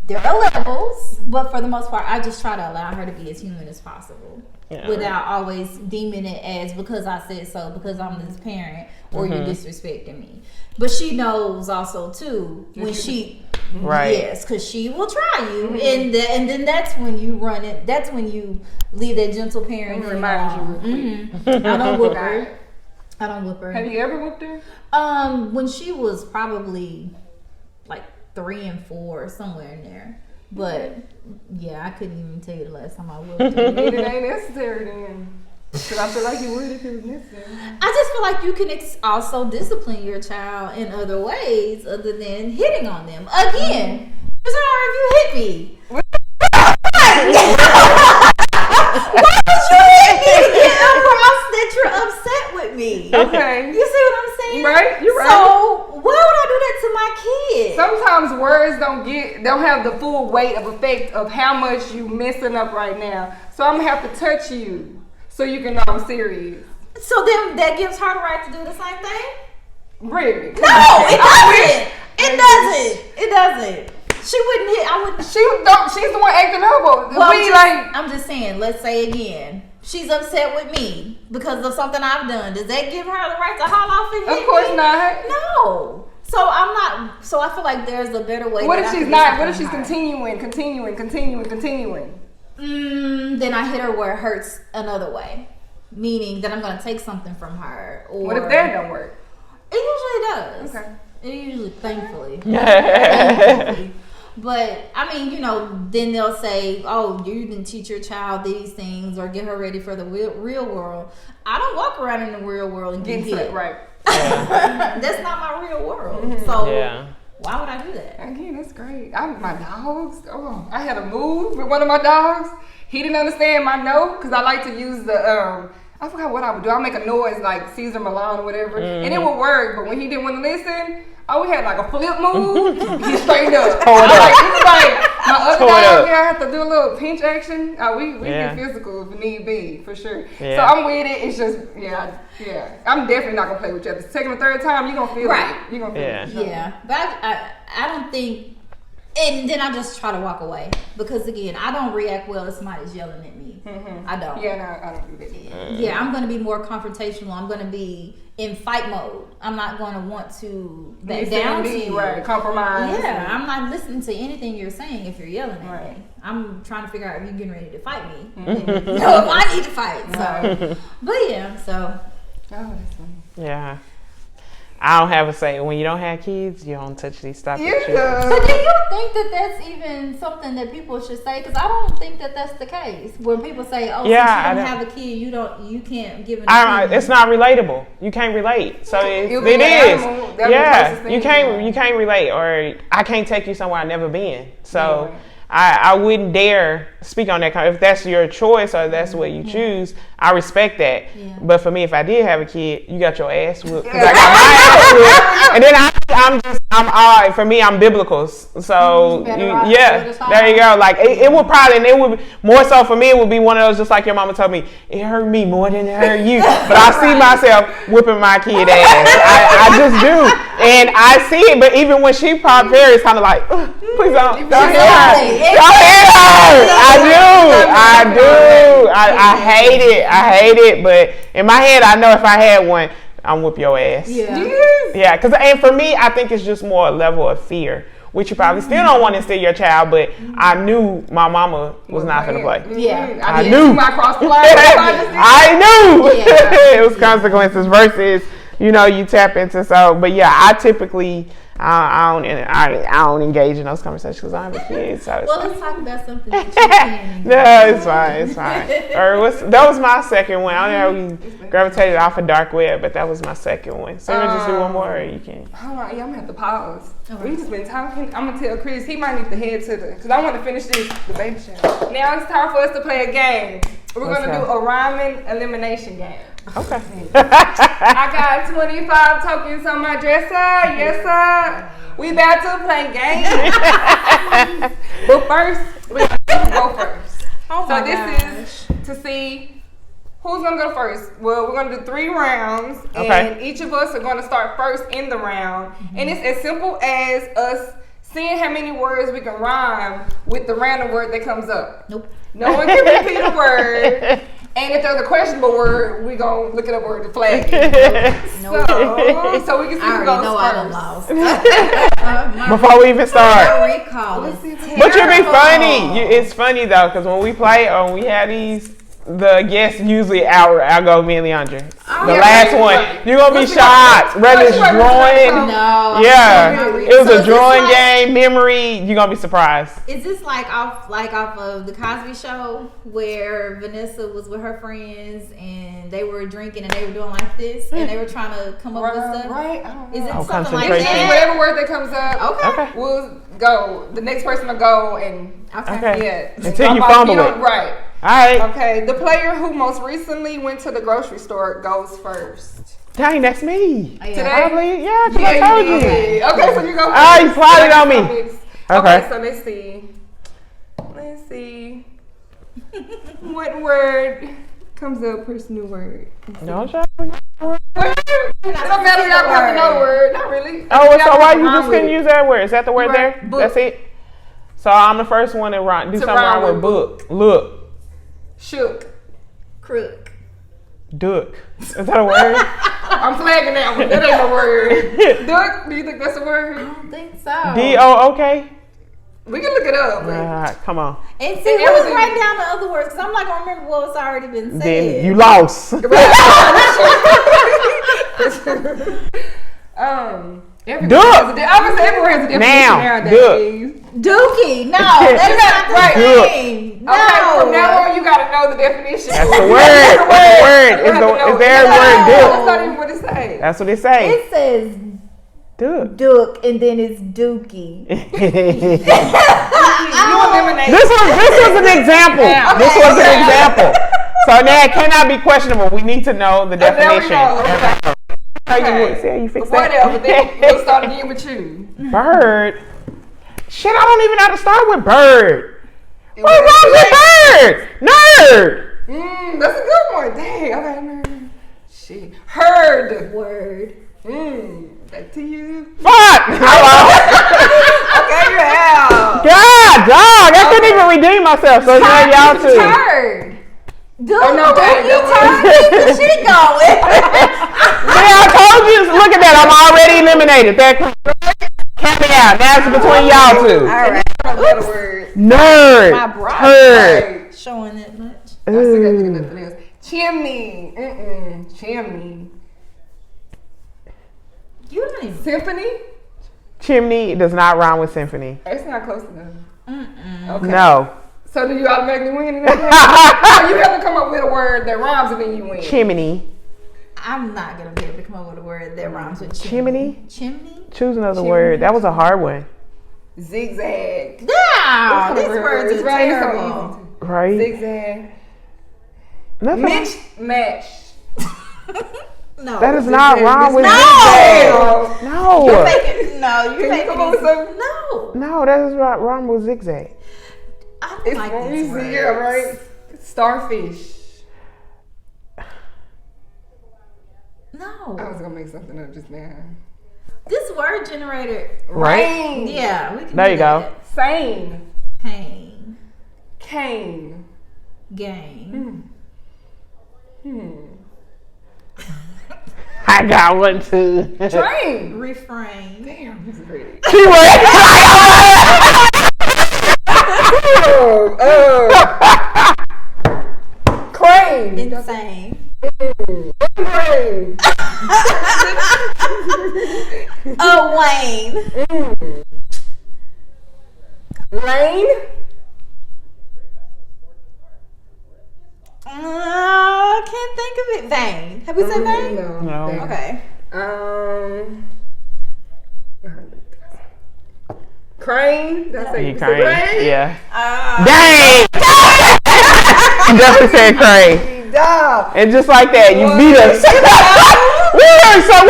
[SPEAKER 3] There are levels, but for the most part, I just try to allow her to be as human as possible.
[SPEAKER 4] Yeah.
[SPEAKER 3] Without always deeming it as because I said so, because I'm this parent, or you're disrespecting me. But she knows also too when she, yes, because she will try you, and then that's when you run it. That's when you leave that gentle parent.
[SPEAKER 2] Remind you.
[SPEAKER 3] I don't whoop her. I don't whoop her.
[SPEAKER 2] Have you ever whooped her?
[SPEAKER 3] When she was probably like 3 and 4, somewhere in there. But yeah, I couldn't even tell you the last time I whooped her.
[SPEAKER 2] It ain't necessary then. Because I feel like you would if it was necessary.
[SPEAKER 3] I just feel like you can also discipline your child in other ways other than hitting on them. Again, Zara, if you hit me, why would you hit me across that you're upset with me?
[SPEAKER 2] Okay.
[SPEAKER 3] You see what I'm saying?
[SPEAKER 2] Right, you're right.
[SPEAKER 3] So why would I do that to my kid?
[SPEAKER 2] Sometimes words don't have the full weight of effect of how much you messing up right now. So I'm gonna have to touch you so you can know I'm serious.
[SPEAKER 3] So then that gives her the right to do the same thing?
[SPEAKER 2] Really?
[SPEAKER 3] No, it doesn't. It doesn't. It doesn't. She wouldn't hit. I wouldn't.
[SPEAKER 2] She's the one acting up.
[SPEAKER 3] Well, I'm just saying. Let's say again, she's upset with me because of something I've done. Does that give her the right to haul off and hit me?
[SPEAKER 2] Of course not.
[SPEAKER 3] No. So I'm not. So I feel like there's a better way.
[SPEAKER 2] What if she's not? What if she's continuing?
[SPEAKER 3] Then I hit her where it hurts another way, meaning that I'm going to take something from her. Or
[SPEAKER 2] what if that don't work?
[SPEAKER 3] It usually does.
[SPEAKER 2] Okay.
[SPEAKER 3] It usually, thankfully. But I mean, then they'll say, "Oh, you didn't teach your child these things or get her ready for the real world." I don't walk around in the real world and get hit.
[SPEAKER 2] Right.
[SPEAKER 3] That's not my real world. So why would I do that?
[SPEAKER 2] Again, that's great. My dogs. Oh, I had a move with one of my dogs. He didn't understand my no because I like to use the I forgot what I would do. I'll make a noise like Caesar Milan or whatever, and it would work. But when he didn't want to listen, we had like a flip move. He straightened up. It was like my other dog. I have to do a little pinch action. We get physical if need be, for sure. Yeah. So I'm with it. It's just I'm definitely not gonna play with you. The second or third time, you're gonna feel it. You're gonna feel it.
[SPEAKER 3] Yeah, but I don't think. And then I just try to walk away because again, I don't react well if somebody's yelling at me. I don't.
[SPEAKER 2] Yeah, no, I don't do that.
[SPEAKER 3] Yeah, I'm going to be more confrontational. I'm going to be in fight mode. I'm not going to want to back down to you.
[SPEAKER 2] Right, compromise.
[SPEAKER 3] Yeah, I'm not listening to anything you're saying if you're yelling at me. I'm trying to figure out if you're getting ready to fight me. If I need to fight. So, but yeah, so.
[SPEAKER 2] Oh, that's funny.
[SPEAKER 4] Yeah. I don't have a say. When you don't have kids, you don't touch these stuff.
[SPEAKER 3] So do you think that that's even something that people should say? Because I don't think that that's the case. When people say, "Oh, since you don't have a kid, you can't give an
[SPEAKER 4] it's not relatable. You can't relate. So it is. Yeah, you can't relate, or I can't take you somewhere I've never been. So. I wouldn't dare speak on that. If that's your choice or that's what you choose, I respect that. Yeah. But for me, if I did have a kid, you got your ass whooped. I got my ass whooped. And then I'm all right. For me, I'm biblical. So, there you go. Like, it would probably, and it would, more so for me, it would be one of those, just like your mama told me, it hurt me more than it hurt you. But I see myself whipping my kid ass. I just do. And I see it, but even when she popped Perry, it's kind of like, please don't hit her. Don't hit her. I do. I hate it. I hate it. But in my head, I know if I had one, I'm whoop your ass. Yeah. Because and for me, I think it's just more a level of fear. which you probably still don't want to instill your child, but I knew my mama was not going to play.
[SPEAKER 3] Yeah.
[SPEAKER 4] I knew.
[SPEAKER 2] I crossed the line.
[SPEAKER 4] I knew.
[SPEAKER 3] Yeah.
[SPEAKER 4] It was consequences versus, you know, you tap into. So, but yeah, I typically, I don't engage in those conversations because I have a kid. So
[SPEAKER 3] Well, let's talk about something that you can.
[SPEAKER 4] no, it's fine. Or that was my second one. I don't know how we gravitated off a dark web, but that was my second one. So you just do one more, or you can.
[SPEAKER 2] Hold on, yeah, I'm gonna have to pause.
[SPEAKER 3] All right.
[SPEAKER 2] We just been talking. I'm gonna tell Chris he might need to head to because I want to finish the baby shower. Now it's time for us to play a game. We're
[SPEAKER 4] Let's
[SPEAKER 2] gonna
[SPEAKER 4] go.
[SPEAKER 2] do a rhyming elimination game.
[SPEAKER 4] Okay.
[SPEAKER 2] I got 25 tokens on my dresser. Yes, sir. We about to play games. But first, we're gonna go first.
[SPEAKER 3] Oh
[SPEAKER 2] So
[SPEAKER 3] my
[SPEAKER 2] this
[SPEAKER 3] gosh.
[SPEAKER 2] is to see who's gonna go first. Well, we're gonna do 3 rounds,
[SPEAKER 4] Okay.
[SPEAKER 2] and each of us are gonna start first in the round. And it's as simple as us seeing how many words we can rhyme with the random word that comes up.
[SPEAKER 3] Nope.
[SPEAKER 2] No one can repeat a word. And if there's a questionable word, we gonna look it up where the flag is.
[SPEAKER 3] Nope.
[SPEAKER 2] So we can see
[SPEAKER 3] I
[SPEAKER 2] who
[SPEAKER 3] already
[SPEAKER 2] goes
[SPEAKER 3] know I done
[SPEAKER 2] first.
[SPEAKER 3] lost.
[SPEAKER 4] Before we even start.
[SPEAKER 3] My recall is
[SPEAKER 4] But you'll be
[SPEAKER 3] terrible.
[SPEAKER 4] funny. It's funny though, because when we play or when we have these, the guests usually I'll go me and Leandra. The
[SPEAKER 2] yeah,
[SPEAKER 4] last
[SPEAKER 2] right,
[SPEAKER 4] one.
[SPEAKER 2] right.
[SPEAKER 4] You're gonna be
[SPEAKER 2] Let's
[SPEAKER 4] shocked.
[SPEAKER 2] see
[SPEAKER 4] Whether
[SPEAKER 2] what-
[SPEAKER 4] it's
[SPEAKER 2] let's see what
[SPEAKER 4] drawing.
[SPEAKER 3] No.
[SPEAKER 4] Yeah.
[SPEAKER 3] I'm
[SPEAKER 4] It was
[SPEAKER 3] so
[SPEAKER 4] a
[SPEAKER 3] is this
[SPEAKER 4] drawing
[SPEAKER 3] like-
[SPEAKER 4] game, memory. You're gonna be surprised.
[SPEAKER 3] Is this like off of the Cosby Show where Vanessa was with her friends and they were drinking and they were doing like this and they were trying to come up with stuff?
[SPEAKER 2] Right? I don't know.
[SPEAKER 3] Is it
[SPEAKER 4] Oh,
[SPEAKER 3] something like
[SPEAKER 4] concentration.
[SPEAKER 3] that?
[SPEAKER 2] Whatever word that comes up,
[SPEAKER 3] Okay.
[SPEAKER 4] Okay.
[SPEAKER 2] we'll go. The next person will go and
[SPEAKER 4] Okay.
[SPEAKER 2] yeah.
[SPEAKER 4] Until you
[SPEAKER 2] Somebody-
[SPEAKER 4] fumble
[SPEAKER 2] don't-
[SPEAKER 4] it.
[SPEAKER 2] Right.
[SPEAKER 4] All right.
[SPEAKER 2] Okay. The player who most recently went to the grocery store goes first.
[SPEAKER 4] Dang, that's me.
[SPEAKER 3] Oh, yeah.
[SPEAKER 2] Today?
[SPEAKER 4] Probably, yeah, because I told you.
[SPEAKER 2] Okay, so you go first.
[SPEAKER 4] Ah, you plotted on me.
[SPEAKER 2] Okay,
[SPEAKER 4] Okay.
[SPEAKER 2] so let's see. Let's see. What word comes up? First new word.
[SPEAKER 4] No, try.
[SPEAKER 2] It don't matter if y'all have to know the word. Not really.
[SPEAKER 4] Oh,
[SPEAKER 2] Y'all
[SPEAKER 4] so
[SPEAKER 2] have
[SPEAKER 4] why
[SPEAKER 2] to
[SPEAKER 4] you
[SPEAKER 2] rhyme
[SPEAKER 4] just
[SPEAKER 2] with
[SPEAKER 4] couldn't
[SPEAKER 2] it.
[SPEAKER 4] use that word? Is that the word
[SPEAKER 2] Right.
[SPEAKER 4] there?
[SPEAKER 2] Book.
[SPEAKER 4] That's it? So I'm the first one to do something
[SPEAKER 2] rhyme
[SPEAKER 4] wrong with
[SPEAKER 2] with
[SPEAKER 4] book. Look.
[SPEAKER 2] Shook.
[SPEAKER 3] Crook.
[SPEAKER 4] Duck. Is that a word?
[SPEAKER 2] I'm flagging that one. That ain't a word. Duck, do you think that's a
[SPEAKER 3] I
[SPEAKER 2] word?
[SPEAKER 3] don't think so.
[SPEAKER 4] D-O-O-K?
[SPEAKER 2] We can look it up.
[SPEAKER 4] Come on.
[SPEAKER 3] And see,
[SPEAKER 2] And
[SPEAKER 3] who was
[SPEAKER 2] everything-
[SPEAKER 3] writing down the other words? Because I'm not going to remember what's already been said.
[SPEAKER 4] Then you lost.
[SPEAKER 2] Everywhere
[SPEAKER 4] Duck.
[SPEAKER 2] has a obviously everywhere has a definition
[SPEAKER 4] Now,
[SPEAKER 2] nowadays.
[SPEAKER 3] Dookie. No, that's not the
[SPEAKER 2] Right.
[SPEAKER 3] same. No.
[SPEAKER 2] Okay, from now on you gotta know the definition.
[SPEAKER 4] That's the word. That's the word.
[SPEAKER 2] You have to know
[SPEAKER 4] Is there a
[SPEAKER 2] it.
[SPEAKER 4] word
[SPEAKER 2] No,
[SPEAKER 4] duck?
[SPEAKER 2] that's not even what it says.
[SPEAKER 4] That's what it say.
[SPEAKER 3] It says
[SPEAKER 4] Duck.
[SPEAKER 3] Duke and then it's Dookie.
[SPEAKER 2] You eliminate.
[SPEAKER 4] This was an example.
[SPEAKER 2] Yeah.
[SPEAKER 4] This was an example. So now it cannot be questionable. We need to know the
[SPEAKER 2] There we
[SPEAKER 4] definition.
[SPEAKER 2] go. Okay.
[SPEAKER 4] How you say you fix
[SPEAKER 2] Whatever.
[SPEAKER 4] that?
[SPEAKER 2] Then we'll start again with you.
[SPEAKER 4] Bird. Shit, I don't even know how to start with bird. What wrong with bird? Nerd.
[SPEAKER 2] That's a good one. Dang. Okay. nerd. Shit. Heard.
[SPEAKER 3] Word.
[SPEAKER 2] Back to you.
[SPEAKER 4] Fuck. Hello.
[SPEAKER 2] Okay, you're out.
[SPEAKER 4] God, dog. I couldn't even redeem myself. So now y'all too.
[SPEAKER 2] Heard.
[SPEAKER 3] Duke,
[SPEAKER 2] no,
[SPEAKER 3] Dookie,
[SPEAKER 2] no.
[SPEAKER 3] turn the shit going.
[SPEAKER 4] See, I told you. Look at that. I'm already eliminated. That count me out. Now it's between y'all two.
[SPEAKER 3] All right.
[SPEAKER 2] Better word.
[SPEAKER 4] Nerd.
[SPEAKER 3] My bra.
[SPEAKER 4] Turd.
[SPEAKER 2] Right.
[SPEAKER 3] Showing that much.
[SPEAKER 2] I still gotta think of nothing else. Chimney. Chimney.
[SPEAKER 3] You don't even.
[SPEAKER 2] Symphony?
[SPEAKER 4] Chimney does not rhyme with symphony.
[SPEAKER 2] It's not close enough. Okay.
[SPEAKER 4] No.
[SPEAKER 2] So do you automatically win? No, you have to come up with a word that rhymes and then you win.
[SPEAKER 4] Chimney.
[SPEAKER 3] I'm not going to be able to come up with a word that rhymes with
[SPEAKER 4] Chimney?
[SPEAKER 3] Chimney?
[SPEAKER 4] Choose another word. That was a hard one.
[SPEAKER 2] Zigzag.
[SPEAKER 3] No, these
[SPEAKER 2] Whatever.
[SPEAKER 3] words
[SPEAKER 2] It's
[SPEAKER 3] are
[SPEAKER 2] right, it's so
[SPEAKER 3] terrible.
[SPEAKER 4] Right?
[SPEAKER 2] Zigzag.
[SPEAKER 4] Nothing.
[SPEAKER 2] Mitch match.
[SPEAKER 3] No.
[SPEAKER 4] That is not wrong with
[SPEAKER 3] No!
[SPEAKER 4] zigzag. No.
[SPEAKER 3] You're making, no, you're
[SPEAKER 2] Can you
[SPEAKER 3] making
[SPEAKER 2] come up with
[SPEAKER 3] these-
[SPEAKER 2] something?
[SPEAKER 3] No.
[SPEAKER 4] No, that is not wrong with zigzag.
[SPEAKER 3] I don't
[SPEAKER 2] It's
[SPEAKER 3] like these
[SPEAKER 2] easy,
[SPEAKER 3] words.
[SPEAKER 2] yeah, right? Starfish.
[SPEAKER 3] No.
[SPEAKER 2] I was gonna make something up just now.
[SPEAKER 3] This word generator.
[SPEAKER 4] Right?
[SPEAKER 2] Rain.
[SPEAKER 3] Yeah, we can
[SPEAKER 4] There
[SPEAKER 3] do
[SPEAKER 4] you go.
[SPEAKER 3] that.
[SPEAKER 2] Sane.
[SPEAKER 3] Pain.
[SPEAKER 2] Cane.
[SPEAKER 3] Game.
[SPEAKER 4] I got one too.
[SPEAKER 2] Train.
[SPEAKER 3] Refrain.
[SPEAKER 2] Damn, this is pretty.
[SPEAKER 4] She was.
[SPEAKER 2] Crane.
[SPEAKER 3] Insane.
[SPEAKER 2] Crane.
[SPEAKER 3] Wayne.
[SPEAKER 2] Lane.
[SPEAKER 3] I can't think of it. Vane. Have we said Vane?
[SPEAKER 4] No.
[SPEAKER 3] Okay.
[SPEAKER 2] Crane. That's
[SPEAKER 4] You
[SPEAKER 2] it.
[SPEAKER 4] crying? Yeah.
[SPEAKER 3] Uh,
[SPEAKER 4] Dang! You definitely said Crane.
[SPEAKER 2] Dog.
[SPEAKER 4] And just like that, you beat us. we didn't start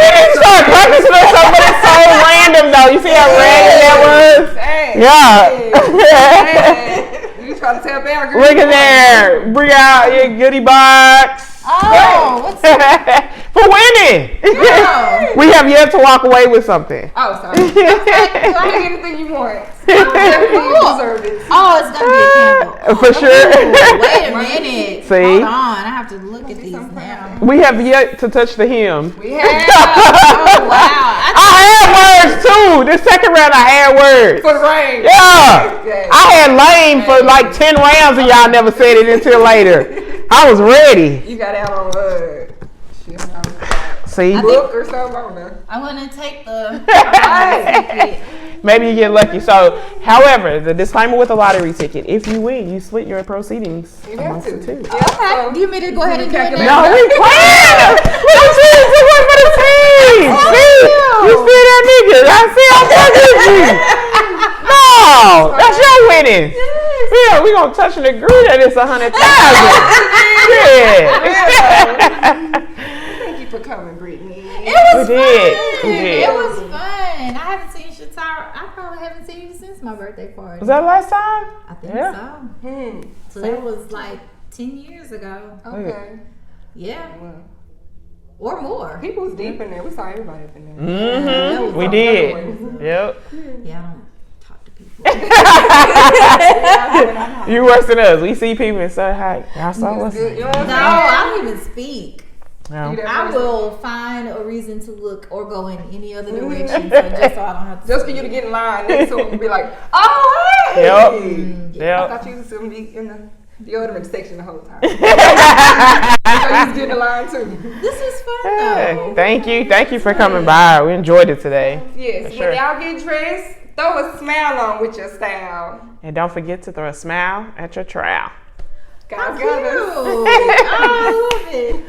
[SPEAKER 4] practicing or something, but it's so random though. You see how random that was?
[SPEAKER 2] Dang.
[SPEAKER 4] Yeah.
[SPEAKER 2] You trying to tell Bear?
[SPEAKER 4] Look at there. Bring out your goodie box.
[SPEAKER 3] Oh, what's that?
[SPEAKER 4] For winning.
[SPEAKER 3] Oh.
[SPEAKER 4] We have yet to walk away with something.
[SPEAKER 2] Oh, sorry. I get anything you want. You deserve it.
[SPEAKER 3] Oh, it's gonna be a candle.
[SPEAKER 4] For sure.
[SPEAKER 3] Wait a minute.
[SPEAKER 4] See?
[SPEAKER 3] Hold on, I have to look at these now.
[SPEAKER 4] We have yet to touch the hymn.
[SPEAKER 2] We have.
[SPEAKER 3] Oh wow.
[SPEAKER 4] I had words too. This second round I had words.
[SPEAKER 2] For the rain.
[SPEAKER 4] Yeah. I had lame for like 10 rounds and y'all never said it until later. I was ready.
[SPEAKER 2] You got out on
[SPEAKER 4] See?
[SPEAKER 2] book or something. I don't know.
[SPEAKER 3] I'm gonna take the
[SPEAKER 2] Hey.
[SPEAKER 4] Maybe you get lucky. So, however, the disclaimer with a lottery ticket, if you win, you split your proceedings
[SPEAKER 2] You have
[SPEAKER 4] amongst
[SPEAKER 2] to.
[SPEAKER 4] the two.
[SPEAKER 3] Okay. Do you want me to go ahead and do it
[SPEAKER 2] calculate
[SPEAKER 3] now?
[SPEAKER 4] No, we playing. We're team to work for the team. See? You see that nigga? I see I'm fucking with you. No, that's your winning. Yeah, we gonna touch and agree that it's 100,000. Yeah.
[SPEAKER 2] Thank you for coming, Brittany.
[SPEAKER 3] It was
[SPEAKER 4] We did.
[SPEAKER 3] fun.
[SPEAKER 4] We did.
[SPEAKER 3] It was fun. I haven't seen Shatara. I probably haven't seen you since my birthday party.
[SPEAKER 4] Was that last time?
[SPEAKER 3] I think
[SPEAKER 4] Yeah.
[SPEAKER 3] so. So that was like 10 years ago.
[SPEAKER 2] Okay.
[SPEAKER 3] Yeah.
[SPEAKER 2] Well,
[SPEAKER 3] Or more.
[SPEAKER 2] people was deep in there. We saw everybody up in there.
[SPEAKER 4] Mm-hmm. We did. Yep.
[SPEAKER 3] Yeah, I don't talk to people.
[SPEAKER 4] You worse than us. We see people and say hi. Y'all saw us.
[SPEAKER 2] You know what I'm
[SPEAKER 3] No,
[SPEAKER 2] saying?
[SPEAKER 3] I don't even speak.
[SPEAKER 4] No.
[SPEAKER 2] You that
[SPEAKER 3] I
[SPEAKER 2] person.
[SPEAKER 3] will find a reason to look or go in any other direction, so just so I don't have to.
[SPEAKER 2] Just for you to get in line next to him and be like, oh, hey!
[SPEAKER 4] Yep.
[SPEAKER 2] I
[SPEAKER 4] Yep.
[SPEAKER 2] thought you was going to be in the deodorant section the whole time. So you was getting in line too.
[SPEAKER 3] This was fun
[SPEAKER 4] Hey,
[SPEAKER 3] though.
[SPEAKER 4] thank you. Thank you for coming by. We enjoyed it today.
[SPEAKER 2] Yes,
[SPEAKER 4] For sure.
[SPEAKER 2] when y'all get dressed, throw a smile on with your style.
[SPEAKER 4] And don't forget to throw a smile at your trowel.
[SPEAKER 2] God
[SPEAKER 3] Cute.
[SPEAKER 2] got us.
[SPEAKER 3] Oh, I love it.